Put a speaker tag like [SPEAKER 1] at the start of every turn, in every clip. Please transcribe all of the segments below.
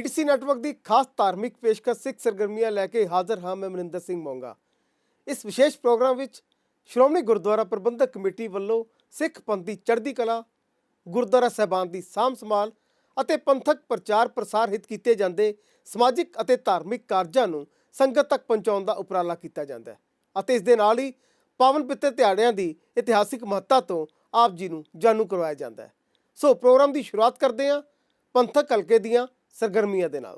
[SPEAKER 1] PTC network ਦੀ ਖਾਸ ਧਾਰਮਿਕ ਪੇਸ਼ਕਸ਼ ਸਿੱਖ ਸਰਗਰਮੀਆਂ ਲੈ ਕੇ ਹਾਜ਼ਰ ਹਾਂ ਮੈਂ ਮਨਿੰਦਰ ਸਿੰਘ ਮੋਂਗਾ। ਇਸ ਵਿਸ਼ੇਸ਼ ਪ੍ਰੋਗਰਾਮ ਵਿੱਚ ਸ਼੍ਰੋਮਣੀ ਗੁਰਦੁਆਰਾ ਪ੍ਰਬੰਧਕ ਕਮੇਟੀ ਵੱਲੋਂ ਸਿੱਖ ਪੰਥ ਦੀ ਚੜ੍ਹਦੀ ਕਲਾ, ਗੁਰਦੁਆਰਾ ਸਾਹਿਬਾਨ ਦੀ ਸਾਂਭ ਸੰਭਾਲ ਅਤੇ ਪੰਥਕ ਪ੍ਰਚਾਰ ਪ੍ਰਸਾਰ ਹਿੱਤ ਕੀਤੇ ਜਾਂਦੇ ਸਮਾਜਿਕ ਅਤੇ ਧਾਰਮਿਕ ਕਾਰਜਾਂ ਨੂੰ ਸੰਗਤ ਤੱਕ ਪਹੁੰਚਾਉਣ ਦਾ ਉਪਰਾਲਾ ਕੀਤਾ ਜਾਂਦਾ ਹੈ ਅਤੇ ਇਸ ਦੇ ਨਾਲ ਹੀ ਪਾਵਨ ਪਿੱਤਰ ਦਿਹਾੜਿਆਂ ਦੀ ਇਤਿਹਾਸਿਕ ਮਹੱਤਤਾ ਤੋਂ ਆਪ ਜੀ ਨੂੰ ਜਾਣੂ ਕਰਵਾਇਆ ਜਾਂਦਾ ਹੈ। ਸੋ ਪ੍ਰੋਗਰਾਮ ਦੀ ਸ਼ੁਰੂਆਤ ਕਰਦੇ ਹਾਂ ਪੰਥਕ ਹਲਕੇ ਦੀਆਂ ਸਰਗਰਮੀਆਂ ਦੇ ਨਾਲ।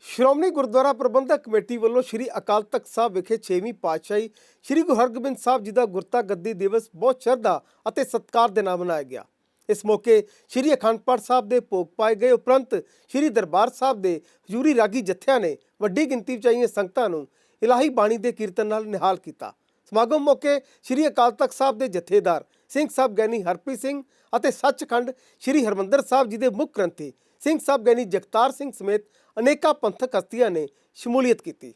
[SPEAKER 1] ਸ਼੍ਰੋਮਣੀ ਗੁਰਦੁਆਰਾ ਪ੍ਰਬੰਧਕ ਕਮੇਟੀ ਵੱਲੋਂ ਸ਼੍ਰੀ ਅਕਾਲ ਤਖਤ ਸਾਹਿਬ ਵਿਖੇ 6ਵੀਂ ਪਾਤਸ਼ਾਹੀ ਸ਼੍ਰੀ ਗੁਰੂ ਹਰਗੋਬਿੰਦ ਸਾਹਿਬ ਜੀ ਦਾ ਗੁਰਤਾ ਗੱਦੀ ਦਿਵਸ ਬਹੁਤ ਸ਼ਰਧਾ ਅਤੇ ਸਤਿਕਾਰ ਦੇ ਨਾਲ ਮਨਾਇਆ ਗਿਆ। ਇਸ ਮੌਕੇ ਸ਼੍ਰੀ ਅਖੰਡ ਪਾਠ ਸਾਹਿਬ ਦੇ ਭੋਗ ਪਾਏ ਗਏ ਉਪਰੰਤ ਸ਼੍ਰੀ ਦਰਬਾਰ ਸਾਹਿਬ ਦੇ ਹਜ਼ੂਰੀ ਰਾਗੀ ਜਥਿਆਂ ਨੇ ਵੱਡੀ ਗਿਣਤੀ ਵਿੱਚ ਆਈਆਂ ਸੰਗਤਾਂ ਨੂੰ ਇਲਾਹੀ ਬਾਣੀ ਦੇ ਕੀਰਤਨ ਨਾਲ ਨਿਹਾਲ ਕੀਤਾ। ਸਮਾਗਮ ਮੌਕੇ ਸ਼੍ਰੀ ਅਕਾਲ ਤਖਤ ਸਾਹਿਬ ਦੇ ਜਥੇਦਾਰ ਸਿੰਘ ਸਾਹਿਬ ਗਿਆਨੀ ਹਰਪ੍ਰੀਤ ਸਿੰਘ ਅਤੇ ਸੱਚਖੰਡ ਸ਼੍ਰੀ ਹਰਿਮੰਦਰ ਸਾਹਿਬ ਜੀ ਦੇ ਮੁੱਖ ਗ੍ਰੰਥੀ ਸਿੰਘ ਸਾਹਿਬ ਗਿਆਨੀ ਜਗਤਾਰ ਸਿੰਘ ਸਮੇਤ ਅਨੇਕਾਂ ਪੰਥਕ ਹਸਤੀਆਂ ਨੇ ਸ਼ਮੂਲੀਅਤ ਕੀਤੀ।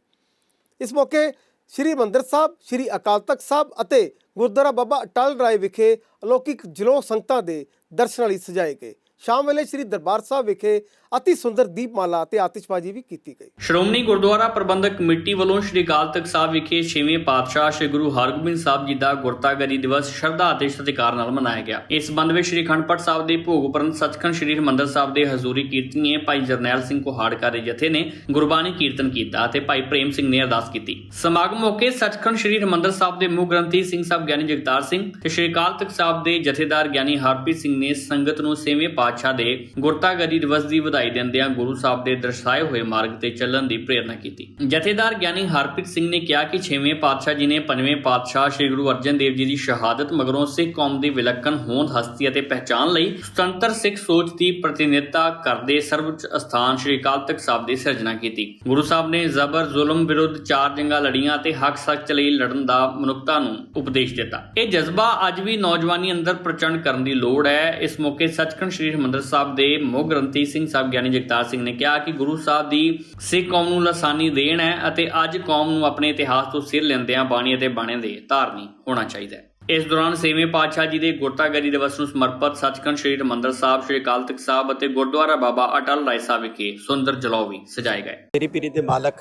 [SPEAKER 1] ਇਸ ਮੌਕੇ ਸ਼੍ਰੀ ਹਰਿਮੰਦਰ ਸਾਹਿਬ, ਸ਼੍ਰੀ ਅਕਾਲ ਤਖਤ ਸਾਹਿਬ ਅਤੇ ਗੁਰਦੁਆਰਾ ਬਾਬਾ ਅਟਲ ਰਾਏ ਵਿਖੇ ਅਲੌਕਿਕ ਜਲੌ ਸੰਗਤਾਂ ਦੇ ਦਰਸ਼ਨਾਂ ਲਈ ਸਜਾਏ ਗਏ। ਸ਼ਾਮ ਵੇਲੇ ਸ਼੍ਰੀ ਦਰਬਾਰ ਸਾਹਿਬ ਵਿਖੇ ਅਤੀ ਸੁੰਦਰ ਦੀਪਮਾਲਾ ਅਤੇ ਆਤਿਸ਼ਬਾਜ਼ੀ ਵੀ ਕੀਤੀ ਗਈ।
[SPEAKER 2] ਸ਼੍ਰੋਮਣੀ ਗੁਰਦੁਆਰਾ ਪ੍ਰਬੰਧਕ ਕਮੇਟੀ ਵੱਲੋਂ ਸ਼੍ਰੀ ਅਕਾਲ ਤਖਤ ਸਾਹਿਬ ਵਿਖੇ 6ਵੇਂ ਪਾਤਸ਼ਾਹ ਸ਼੍ਰੀ ਗੁਰੂ ਹਰਗੋਬਿੰਦ ਸਾਹਿਬ ਜੀ ਦਾ ਗੁਰਤਾ ਗੱਦੀ ਦਿਵਸ ਸ਼ਰਧਾ ਅਤੇ ਸਤਿਕਾਰ ਨਾਲ ਮਨਾਇਆ ਗਿਆ। ਇਸ ਸੰਬੰਧ ਵਿੱਚ ਸ਼੍ਰੀ ਅਖੰਡ ਪਾਠ ਸਾਹਿਬ ਦੇ ਭੋਗ ਉਪਰੰਤ ਸੱਚਖੰਡ ਸ਼੍ਰੀ ਹਰਿਮੰਦਰ ਸਾਹਿਬ ਦੇ ਹਜ਼ੂਰੀ ਕੀਰਤਨੀਏ ਭਾਈ ਜਰਨੈਲ ਸਿੰਘ ਕੋਹਾੜਕਾ ਦੇ ਜਥੇ ਨੇ ਗੁਰਬਾਣੀ ਕੀਰਤਨ ਕੀਤਾ ਅਤੇ ਭਾਈ ਪ੍ਰੇਮ ਸਿੰਘ ਨੇ ਅਰਦਾਸ ਕੀਤੀ। ਸਮਾਗਮ ਮੌਕੇ ਸੱਚਖੰਡ ਸ਼੍ਰੀ ਹਰਿਮੰਦਰ ਸਾਹਿਬ ਦੇ ਮੁੱਖ ਗ੍ਰੰਥੀ ਸਿੰਘ ਸਾਹਿਬ ਗਿਆਨੀ ਜਗਤਾਰ ਸਿੰਘ ਤੇ ਸ਼੍ਰੀ ਅਕਾਲ ਤਖਤ ਸਾਹਿਬ ਦੇ ਜਥੇਦਾਰ ਗਿਆਨੀ ਹਰਪ੍ਰੀਤ ਸਿੰਘ ਨੇ ਸੰਗਤ ਨੂੰ 6ਵੇਂ ਪਾਤਸ਼ਾਹ ਦੇ ਗੁਰਤਾ ਗੱਦੀ ਦਿਵਸ ਦੀ ਵਧਾਈ ਦਿੰਦਿਆਂ ਗੁਰੂ ਸਾਹਿਬ ਦੇ ਦਰਸਾਏ ਹੋਏ ਮਾਰਗ ਤੇ ਚੱਲਣ ਦੀ ਪ੍ਰੇਰਨਾ ਕੀਤੀ। ਜਥੇਦਾਰ ਗਿਆਨੀ ਹਰਪ੍ਰੀਤ ਸਿੰਘ ਨੇ ਕਿਹਾ ਕਿ 6ਵੇਂ ਪਾਤਸ਼ਾਹ ਜੀ ਨੇ 5ਵੇਂ ਪਾਤਸ਼ਾਹ ਸ਼੍ਰੀ ਗੁਰੂ ਅਰਜਨ ਦੇਵ ਜੀ ਦੀ ਸ਼ਹਾਦਤ ਮਗਰੋਂ ਸਿੱਖ ਕੌਮ ਦੀ ਵਿਲੱਖਣ ਹੋਂਦ, ਹਸਤੀ ਅਤੇ ਪਹਿਚਾਣ ਲਈ ਸੁਤੰਤਰ ਸਿੱਖ ਸੋਚ ਦੀ ਪ੍ਰਤੀਨਿਧਤਾ ਕਰਦੇ ਸਰਵਉੱਚ ਅਸਥਾਨ ਸ਼੍ਰੀ ਅਕਾਲ ਤਖਤ ਸਾਹਿਬ ਦੀ ਸਿਰਜਣਾ ਕੀਤੀ। ਗੁਰੂ ਸਾਹਿਬ ਨੇ ਜ਼ਬਰ ਜ਼ੁਲਮ ਵਿਰੁੱਧ 4 ਜੰਗਾਂ ਲੜੀਆਂ ਅਤੇ ਹੱਕ ਸੱਚ ਲਈ ਲੜਨ ਦਾ ਮਨੁੱਖਤਾ ਨੂੰ ਉਪਦੇਸ਼ ਦਿੱਤਾ। ਇਹ ਜਜ਼ਬਾ ਅੱਜ ਵੀ ਨੌਜਵਾਨੀ ਅੰਦਰ ਪ੍ਰਚੰਡ ਕਰਨ ਦੀ ਲੋੜ ਹੈ। ਇਸ ਮੌਕੇ ਸੱਚਖੰਡ ਸ਼੍ਰੀ ਹਰਿਮੰਦਰ ਸਾਹਿਬ ਦੇ ਮੁੱਖ ਗ੍ਰੰਥੀ ਸਿੰਘ ਸਾਹਿਬ ਗਿਆਨੀ ਜਗਤਾਰ ਸਿੰਘ ਨੇ ਕਿਹਾ ਕਿ ਗੁਰੂ ਸਾਹਿਬ ਦੀ ਸਿੱਖ ਕੌਮ ਨੂੰ ਲਾਸਾਨੀ ਦੇਣ ਹੈ ਅਤੇ ਅੱਜ ਕੌਮ ਨੂੰ ਆਪਣੇ ਇਤਿਹਾਸ ਤੋਂ ਸਿਰ ਲੈਂਦਿਆਂ ਬਾਣੀ ਅਤੇ ਬਾਣੇ ਦੇ ਧਾਰਨੀ ਹੋਣਾ ਚਾਹੀਦਾ ਹੈ। ਇਸ ਦੌਰਾਨ 6ਵੇਂ ਪਾਤਸ਼ਾਹ ਜੀ ਦੇ ਗੁਰਤਾ ਗੱਦੀ ਦਿਵਸ ਨੂੰ ਸਮਰਪਿਤ ਸੱਚਖੰਡ ਸ਼੍ਰੀ ਹਰਿਮੰਦਰ ਸਾਹਿਬ, ਸ਼੍ਰੀ ਅਕਾਲ ਤਖਤ ਸਾਹਿਬ ਅਤੇ ਗੁਰਦੁਆਰਾ ਬਾਬਾ ਅਟਲ ਰਾਏ ਸਾਹਿਬ ਵਿਖੇ ਸੁੰਦਰ ਜਲੌ ਵੀ ਸਜਾਏ ਗਏ।
[SPEAKER 3] ਮੇਰੀ ਪੀਰੀ ਦੇ ਮਾਲਕ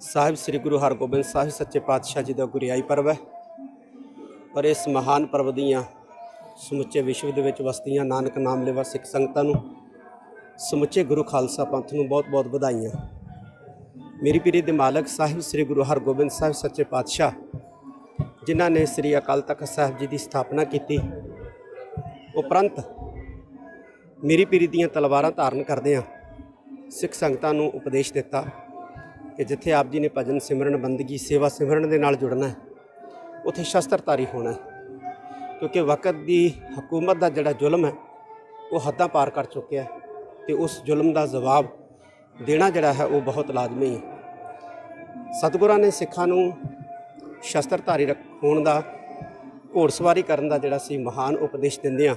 [SPEAKER 3] ਸਾਹਿਬ ਸ੍ਰੀ ਗੁਰੂ ਹਰਗੋਬਿੰਦ ਸਾਹਿਬ ਸੱਚੇ ਪਾਤਸ਼ਾਹ ਜੀ ਦਾ ਗੁਰਿਆਈ ਪਰਵ ਹੈ ਔਰ ਇਸ ਮਹਾਨ ਪਰਵ ਦੀਆਂ ਸਮੁੱਚੇ ਵਿਸ਼ਵ ਦੇ ਵਿੱਚ ਵਸਦੀਆਂ ਨਾਨਕ ਨਾਮ ਲੈਵਾ ਸਿੱਖ ਸੰਗਤਾਂ ਨੂੰ, ਸਮੁੱਚੇ ਗੁਰੂ ਖਾਲਸਾ ਪੰਥ ਨੂੰ ਬਹੁਤ-ਬਹੁਤ ਵਧਾਈਆਂ। ਮੇਰੀ ਪੀਰੀ ਦੇ ਮਾਲਕ ਸਾਹਿਬ ਸ੍ਰੀ ਗੁਰੂ ਹਰਗੋਬਿੰਦ ਸਾਹਿਬ ਸੱਚੇ ਪਾਤਸ਼ਾਹ ਜਿਨ੍ਹਾਂ ਨੇ ਸ੍ਰੀ ਅਕਾਲ ਤਖਤ ਸਾਹਿਬ ਜੀ ਦੀ ਸਥਾਪਨਾ ਕੀਤੀ, ਉਪਰੰਤ ਮੇਰੀ ਪੀਰੀ ਦੀਆਂ ਤਲਵਾਰਾਂ ਧਾਰਨ ਕਰਦਿਆਂ ਸਿੱਖ ਸੰਗਤਾਂ ਨੂੰ ਉਪਦੇਸ਼ ਦਿੱਤਾ ਕਿ ਜਿੱਥੇ ਆਪ ਜੀ ਨੇ ਭਜਨ ਸਿਮਰਨ, ਬੰਦਗੀ, ਸੇਵਾ ਸਿਮਰਨ ਦੇ ਨਾਲ ਜੁੜਨਾ ਹੈ, ਉੱਥੇ ਸ਼ਸਤਰਧਾਰੀ ਹੋਣਾ ਹੈ, ਕਿਉਂਕਿ ਵਕਤ ਦੀ ਹਕੂਮਤ ਦਾ ਜਿਹੜਾ ਜ਼ੁਲਮ ਹੈ ਉਹ ਹੱਦਾਂ ਪਾਰ ਕਰ ਚੁੱਕਿਆ ਅਤੇ ਉਸ ਜ਼ੁਲਮ ਦਾ ਜਵਾਬ ਦੇਣਾ ਜਿਹੜਾ ਹੈ ਉਹ ਬਹੁਤ ਲਾਜ਼ਮੀ ਹੈ। ਸਤਿਗੁਰਾਂ ਨੇ ਸਿੱਖਾਂ ਨੂੰ ਸ਼ਸਤਰਧਾਰੀ ਹੋਣ ਦਾ, ਘੋੜਸਵਾਰੀ ਕਰਨ ਦਾ ਜਿਹੜਾ ਸੀ ਮਹਾਨ ਉਪਦੇਸ਼ ਦਿੰਦਿਆਂ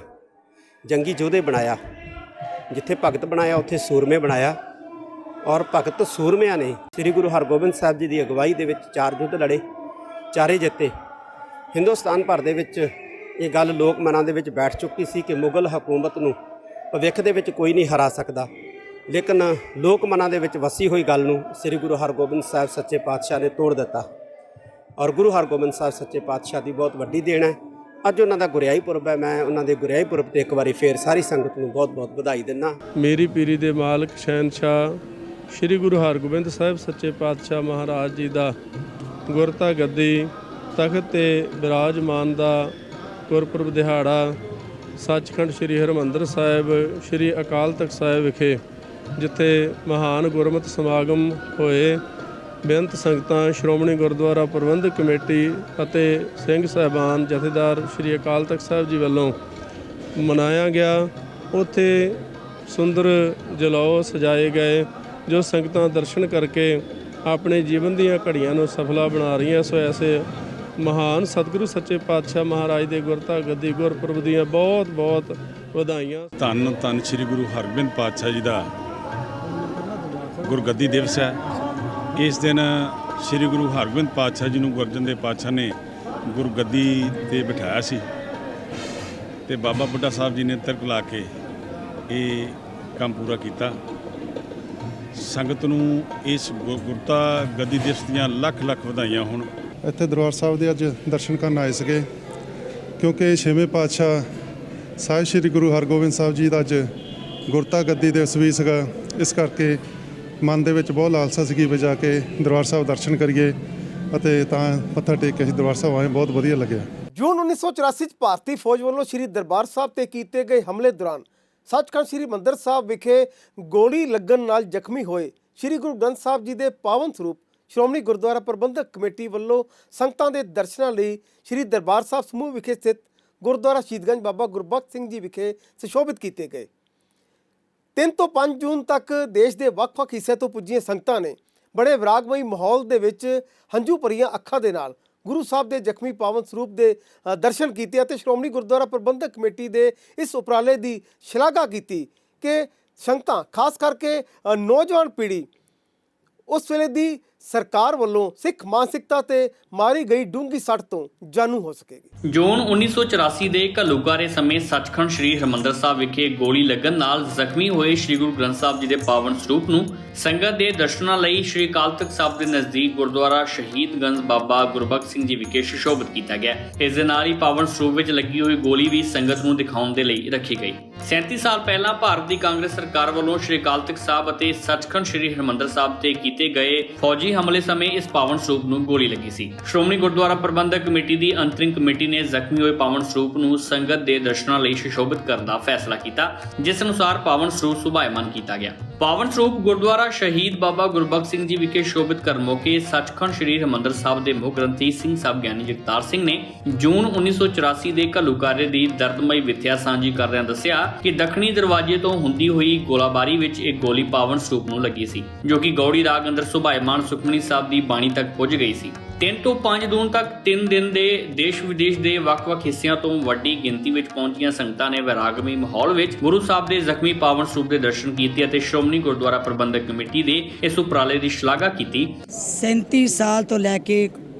[SPEAKER 3] ਜੰਗੀ ਯੋਧੇ ਬਣਾਇਆ। ਜਿੱਥੇ ਭਗਤ ਬਣਾਇਆ ਉੱਥੇ ਸੂਰਮੇ ਬਣਾਇਆ ਔਰ ਭਗਤ ਸੂਰਮਿਆਂ ਨੇ ਸ੍ਰੀ ਗੁਰੂ ਹਰਗੋਬਿੰਦ ਸਾਹਿਬ ਜੀ ਦੀ ਅਗਵਾਈ ਦੇ ਵਿੱਚ 4 ਯੁੱਧ ਲੜੇ, 4 ਜਿੱਤੇ। ਹਿੰਦੁਸਤਾਨ ਭਰ ਦੇ ਵਿੱਚ ਇਹ ਗੱਲ ਲੋਕ ਮਨਾਂ ਦੇ ਵਿੱਚ ਬੈਠ ਚੁੱਕੀ ਸੀ ਕਿ ਮੁਗਲ ਹਕੂਮਤ ਨੂੰ ਭਵਿੱਖ ਦੇ ਵਿੱਚ ਕੋਈ ਨਹੀਂ ਹਰਾ ਸਕਦਾ, ਲੇਕਿਨ ਲੋਕ ਮਨਾਂ ਦੇ ਵਿੱਚ ਵਸੀ ਹੋਈ ਗੱਲ ਨੂੰ ਸ੍ਰੀ ਗੁਰੂ ਹਰਗੋਬਿੰਦ ਸਾਹਿਬ ਸੱਚੇ ਪਾਤਸ਼ਾਹ ਨੇ ਤੋੜ ਦਿੱਤਾ ਔਰ ਗੁਰੂ ਹਰਗੋਬਿੰਦ ਸਾਹਿਬ ਸੱਚੇ ਪਾਤਸ਼ਾਹ ਦੀ ਬਹੁਤ ਵੱਡੀ ਦੇਣ ਹੈ। ਅੱਜ ਉਹਨਾਂ ਦਾ ਗੁਰਿਆਈ ਪੁਰਬ ਹੈ। ਮੈਂ ਉਹਨਾਂ ਦੇ ਗੁਰਿਆਈ ਪੁਰਬ 'ਤੇ ਇੱਕ ਵਾਰੀ ਫੇਰ ਸਾਰੀ ਸੰਗਤ ਨੂੰ ਬਹੁਤ-ਬਹੁਤ ਵਧਾਈ ਦਿੰਦਾ।
[SPEAKER 4] ਮੇਰੀ ਪੀਰੀ ਦੇ ਮਾਲਕ ਸ਼ਹਿਨਸ਼ਾਹ ਸ਼੍ਰੀ ਗੁਰੂ ਹਰਗੋਬਿੰਦ ਸਾਹਿਬ ਸੱਚੇ ਪਾਤਸ਼ਾਹ ਮਹਾਰਾਜ ਜੀ ਦਾ ਗੁਰਤਾ ਗੱਦੀ ਤਖਤ 'ਤੇ ਬਿਰਾਜਮਾਨ ਦਾ ਗੁਰਪੁਰਬ ਦਿਹਾੜਾ ਸੱਚਖੰਡ ਸ਼੍ਰੀ ਹਰਿਮੰਦਰ ਸਾਹਿਬ, ਸ਼੍ਰੀ ਅਕਾਲ ਤਖਤ ਸਾਹਿਬ ਵਿਖੇ ਜਿੱਥੇ ਮਹਾਨ ਗੁਰਮਤਿ ਸਮਾਗਮ ਹੋਏ, ਬੇਅੰਤ ਸੰਗਤਾਂ ਸ਼੍ਰੋਮਣੀ ਗੁਰਦੁਆਰਾ ਪ੍ਰਬੰਧਕ ਕਮੇਟੀ ਅਤੇ ਸਿੰਘ ਸਾਹਿਬਾਨ ਜਥੇਦਾਰ ਸ਼੍ਰੀ ਅਕਾਲ ਤਖਤ ਸਾਹਿਬ ਜੀ ਵੱਲੋਂ ਮਨਾਇਆ ਗਿਆ। ਉੱਥੇ ਸੁੰਦਰ ਜਲੌ ਸਜਾਏ ਗਏ ਜੋ ਸੰਗਤਾਂ ਦਰਸ਼ਨ ਕਰਕੇ ਆਪਣੇ ਜੀਵਨ ਦੀਆਂ ਘੜੀਆਂ ਨੂੰ ਸਫਲਾ ਬਣਾ ਰਹੀਆਂ। ਸੋ ਐਸੇ ਮਹਾਨ ਸਤਿਗੁਰੂ ਸੱਚੇ ਪਾਤਸ਼ਾਹ ਮਹਾਰਾਜ ਦੇ ਗੁਰਤਾ ਗੱਦੀ ਗੁਰਪੁਰਬ ਦੀਆਂ ਬਹੁਤ-ਬਹੁਤ ਵਧਾਈਆਂ।
[SPEAKER 5] ਧੰਨ ਧੰਨ ਸ਼੍ਰੀ ਗੁਰੂ ਹਰਗੋਬਿੰਦ ਪਾਤਸ਼ਾਹ ਜੀ ਦਾ ਗੁਰਗੱਦੀ ਦਿਵਸ ਹੈ। ਇਸ ਦਿਨ ਸ਼੍ਰੀ ਗੁਰੂ ਹਰਗੋਬਿੰਦ ਪਾਤਸ਼ਾਹ ਜੀ ਨੂੰ ਗੁਰੂ ਅਰਜਨ ਦੇਵ ਪਾਤਸ਼ਾਹ ਨੇ ਗੁਰਗੱਦੀ 'ਤੇ ਬਿਠਾਇਆ ਸੀ ਅਤੇ ਬਾਬਾ ਬੁੱਢਾ ਸਾਹਿਬ ਜੀ ਨੇ ਤਿਲਕ ਲਾ ਕੇ ਇਹ ਕੰਮ ਪੂਰਾ ਕੀਤਾ। ਸੰਗਤ ਨੂੰ ਇਸ ਗੁਰਤਾ ਗੱਦੀ ਦਿਵਸ ਦੀਆਂ ਲੱਖ ਲੱਖ ਵਧਾਈਆਂ ਹੋਣ।
[SPEAKER 6] ਇੱਥੇ ਦਰਬਾਰ ਸਾਹਿਬ ਦੇ ਅੱਜ ਦਰਸ਼ਨ ਕਰਨ ਆਏ ਸੀਗੇ ਕਿਉਂਕਿ ਛੇਵੇਂ ਪਾਤਸ਼ਾਹ ਸਾਹਿਬ ਸ੍ਰੀ ਗੁਰੂ ਹਰਗੋਬਿੰਦ ਸਾਹਿਬ ਜੀ ਦਾ ਅੱਜ ਗੁਰਤਾ ਗੱਦੀ ਦਿਵਸ ਵੀ ਸੀਗਾ। ਇਸ ਕਰਕੇ ਮਨ ਦੇ ਵਿੱਚ ਬਹੁਤ ਲਾਲਸਾ ਸੀਗੀ ਵੀ ਜਾ ਕੇ ਦਰਬਾਰ ਸਾਹਿਬ ਦਰਸ਼ਨ ਕਰੀਏ ਅਤੇ ਤਾਂ ਮੱਥਾ ਟੇਕ ਕੇ ਅਸੀਂ ਦਰਬਾਰ ਸਾਹਿਬ ਆਏ। ਬਹੁਤ ਵਧੀਆ ਲੱਗਿਆ।
[SPEAKER 1] ਜੂਨ 1984 ਚ ਭਾਰਤੀ ਫੌਜ ਵੱਲੋਂ ਸ਼੍ਰੀ ਦਰਬਾਰ ਸਾਹਿਬ ਤੇ ਕੀਤੇ ਗਏ ਹਮਲੇ ਦੌਰਾਨ ਸੱਚਖੰਡ ਸ਼੍ਰੀ ਹਰਿਮੰਦਰ ਸਾਹਿਬ ਵਿਖੇ ਗੋਲੀ ਲੱਗਣ ਨਾਲ ਜ਼ਖਮੀ ਹੋਏ ਸ਼੍ਰੀ ਗੁਰੂ ਗ੍ਰੰਥ ਸਾਹਿਬ ਜੀ ਦੇ ਪਾਵਨ ਸਰੂਪ ਸ਼੍ਰੋਮਣੀ ਗੁਰਦੁਆਰਾ ਪ੍ਰਬੰਧਕ ਕਮੇਟੀ ਵੱਲੋਂ ਸੰਗਤਾਂ ਦੇ ਦਰਸ਼ਨਾਂ ਲਈ ਸ਼੍ਰੀ ਦਰਬਾਰ ਸਾਹਿਬ ਸਮੂਹ ਵਿਖੇ ਸਥਿਤ ਗੁਰਦੁਆਰਾ ਸ਼ਹੀਦਗੰਜ ਬਾਬਾ ਗੁਰਬਖਸ਼ ਸਿੰਘ ਜੀ ਵਿਖੇ ਸੁਸ਼ੋਭਿਤ ਕੀਤੇ ਗਏ। 3 ਤੋਂ 5 ਜੂਨ ਤੱਕ ਦੇਸ਼ ਦੇ ਵੱਖ-ਵੱਖ ਹਿੱਸੇ ਤੋਂ ਪੁੱਜੀਆਂ ਸੰਗਤਾਂ ਨੇ ਬੜੇ ਵਿਰਾਗਮਈ ਮਾਹੌਲ ਦੇ ਵਿੱਚ ਹੰਝੂ ਭਰੀਆਂ ਅੱਖਾਂ ਦੇ ਨਾਲ ਗੁਰੂ ਸਾਹਿਬ ਦੇ ਜ਼ਖਮੀ ਪਾਵਨ ਸਰੂਪ ਦੇ ਦਰਸ਼ਨ ਕੀਤੇ ਅਤੇ ਸ਼੍ਰੋਮਣੀ ਗੁਰਦੁਆਰਾ ਪ੍ਰਬੰਧਕ ਕਮੇਟੀ ਦੇ ਇਸ ਉਪਰਾਲੇ ਦੀ ਸ਼ਲਾਘਾ ਕੀਤੀ ਕਿ ਸੰਗਤਾਂ ਖਾਸ ਕਰਕੇ ਨੌਜਵਾਨ ਪੀੜ੍ਹੀ ਉਸ ਵੇਲੇ ਦੀ ਸਰਕਾਰ ਵੱਲੋਂ ਸਿੱਖ ਮਾਨਸਿਕਤਾ ਤੇ ਮਾਰੀ ਗਈ ਡੂੰਘੀ ਸੱਟ ਤੋਂ ਜਾਣੂ ਹੋ ਸਕੇਗੀ।
[SPEAKER 2] ਜੂਨ 1984 ਦੇ ਘੱਲੂਘਾਰੇ ਸਮੇਂ ਸੱਚਖੰਡ ਸ੍ਰੀ ਹਰਿਮੰਦਰ ਸਾਹਿਬ ਵਿਖੇ ਗੋਲੀ ਲੱਗਣ ਨਾਲ ਜ਼ਖਮੀ ਹੋਏ ਸ੍ਰੀ ਗੁਰੂ ਗ੍ਰੰਥ ਸਾਹਿਬ ਜੀ ਦੇ ਪਾਵਨ ਸਰੂਪ ਨੂੰ ਸੰਗਤ ਦੇ ਦਰਸ਼ਨਾਂ ਲਈ ਸ੍ਰੀ ਅਕਾਲ ਤਖ਼ਤ ਸਾਹਿਬ ਦੇ ਨਜ਼ਦੀਕ ਗੁਰਦੁਆਰਾ ਸ਼ਹੀਦਗੰਜ ਬਾਬਾ ਗੁਰਬਖਸ਼ ਸਿੰਘ ਜੀ ਵਿਖੇ ਸੁਸ਼ੋਭਿਤ ਕੀਤਾ ਗਿਆ। ਇਸ ਦੇ ਨਾਲ ਹੀ ਪਾਵਨ ਸਰੂਪ ਵਿੱਚ ਲੱਗੀ ਹੋਈ ਗੋਲੀ ਵੀ ਸੰਗਤ ਨੂੰ ਦਿਖਾਉਣ ਦੇ ਲਈ ਰੱਖੀ ਗਈ। 37 ਸਾਲ ਪਹਿਲਾਂ ਭਾਰਤ ਦੀ ਕਾਂਗਰਸ ਸਰਕਾਰ ਵੱਲੋਂ ਸ੍ਰੀ ਅਕਾਲ ਤਖ਼ਤ ਸਾਹਿਬ ਅਤੇ ਸੱਚਖੰਡ ਸ੍ਰੀ ਹਰਿਮੰਦਰ ਸਾਹਿਬ ਤੇ ਕੀਤੇ ਗਏ ਫੌਜੀ ਹਮਲੇ ਸਮੇਂ ਇਸ ਪਾਵਨ ਸਰੂਪ ਨੂੰ ਗੋਲੀ ਲੱਗੀ ਸੀ। ਸ਼੍ਰੋਮਣੀ ਗੁਰਦੁਆਰਾ ਪ੍ਰਬੰਧਕ ਕਮੇਟੀ ਦੀ ਅੰਤਰਿਮ ਕਮੇਟੀ ਨੇ ਜ਼ਖਮੀ ਹੋਏ ਪਾਵਨ ਸਰੂਪ ਨੂੰ ਸੰਗਤ ਦੇ ਦਰਸ਼ਨਾਂ ਲਈ ਸੁਸ਼ੋਭਿਤ ਕਰਨ ਦਾ ਫੈਸਲਾ ਕੀਤਾ, ਜਿਸ ਅਨੁਸਾਰ ਪਾਵਨ ਸਰੂਪ ਸੁਭਾਇਮਾਨ ਕੀਤਾ ਗਿਆ। ਪਾਵਨ ਸਰੂਪ ਗੁਰਦੁਆਰਾ ਸ਼ਹੀਦ ਬਾਬਾ ਗੁਰਬਖਸ਼ ਸਿੰਘ ਜੀ ਵਿਖੇ ਸ਼ੋਭਿਤ ਕਰਨ ਮੌਕੇ ਸੱਚਖੰਡ ਸ੍ਰੀ ਹਰਿਮੰਦਰ ਸਾਹਿਬ ਦੇ ਮੁੱਖ ਗ੍ਰੰਥੀ ਸਿੰਘ ਸਾਹਿਬ ਗਿਆਨੀ ਜਗਤਾਰ ਸਿੰਘ ਨੇ ਜੂਨ 1984 ਦੇ ਘੱਲੂਘਾਰੇ ਦੀ ਦਰਦਮਈ ਵਿਥਿਆ ਸਾਂਝੀ ਕਰਦਿਆਂ ਦੱਸਿਆ ਕਿ ਦੱਖਣੀ ਦਰਵਾਜ਼ੇ ਤੋਂ ਹੁੰਦੀ ਹੋਈ ਗੋਲਾਬਾਰੀ ਵਿੱਚ ਇੱਕ ਗੋਲੀ ਪਾਵਨ ਸਰੂਪ ਨੂੰ ਲੱਗੀ ਸੀ, ਜੋ ਕਿ ਗੌੜੀ ਰਾਗ ਅੰਦਰ ਸੁਭਾਇਮਾਨ ਸੁਖਮਨੀ ਸਾਹਿਬ ਦੀ ਬਾਣੀ ਤੱਕ ਪੁੱਜ ਗਈ ਸੀ। 3 ਤੋਂ 5 ਜੂਨ ਤੱਕ 3 ਦਿਨ ਦੇ ਦੇਸ਼ ਵਿਦੇਸ਼ ਦੇ ਵੱਖ-ਵੱਖ ਹਿੱਸਿਆਂ ਤੋਂ ਵੱਡੀ ਗਿਣਤੀ ਵਿੱਚ ਪਹੁੰਚੀਆਂ ਸੰਗਤਾਂ ਨੇ ਵਿਰਾਗਮਈ ਮਾਹੌਲ ਵਿੱਚ ਗੁਰੂ ਸਾਹਿਬ ਦੇ ਜ਼ਖਮੀ ਪਾਵਨ ਸਰੂਪ ਦੇ ਦਰਸ਼ਨ ਕੀਤੇ ਅਤੇ ਸ਼੍ਰੋਮਣੀ ਗੁਰਦੁਆਰਾ ਪ੍ਰਬੰਧਕ ਕਮੇਟੀ ਦੇ ਇਸ ਉਪਰਾਲੇ ਦੀ ਸ਼ਲਾਘਾ ਕੀਤੀ।
[SPEAKER 7] 37 ਸਾਲ ਤੋਂ ਲੈ ਕੇ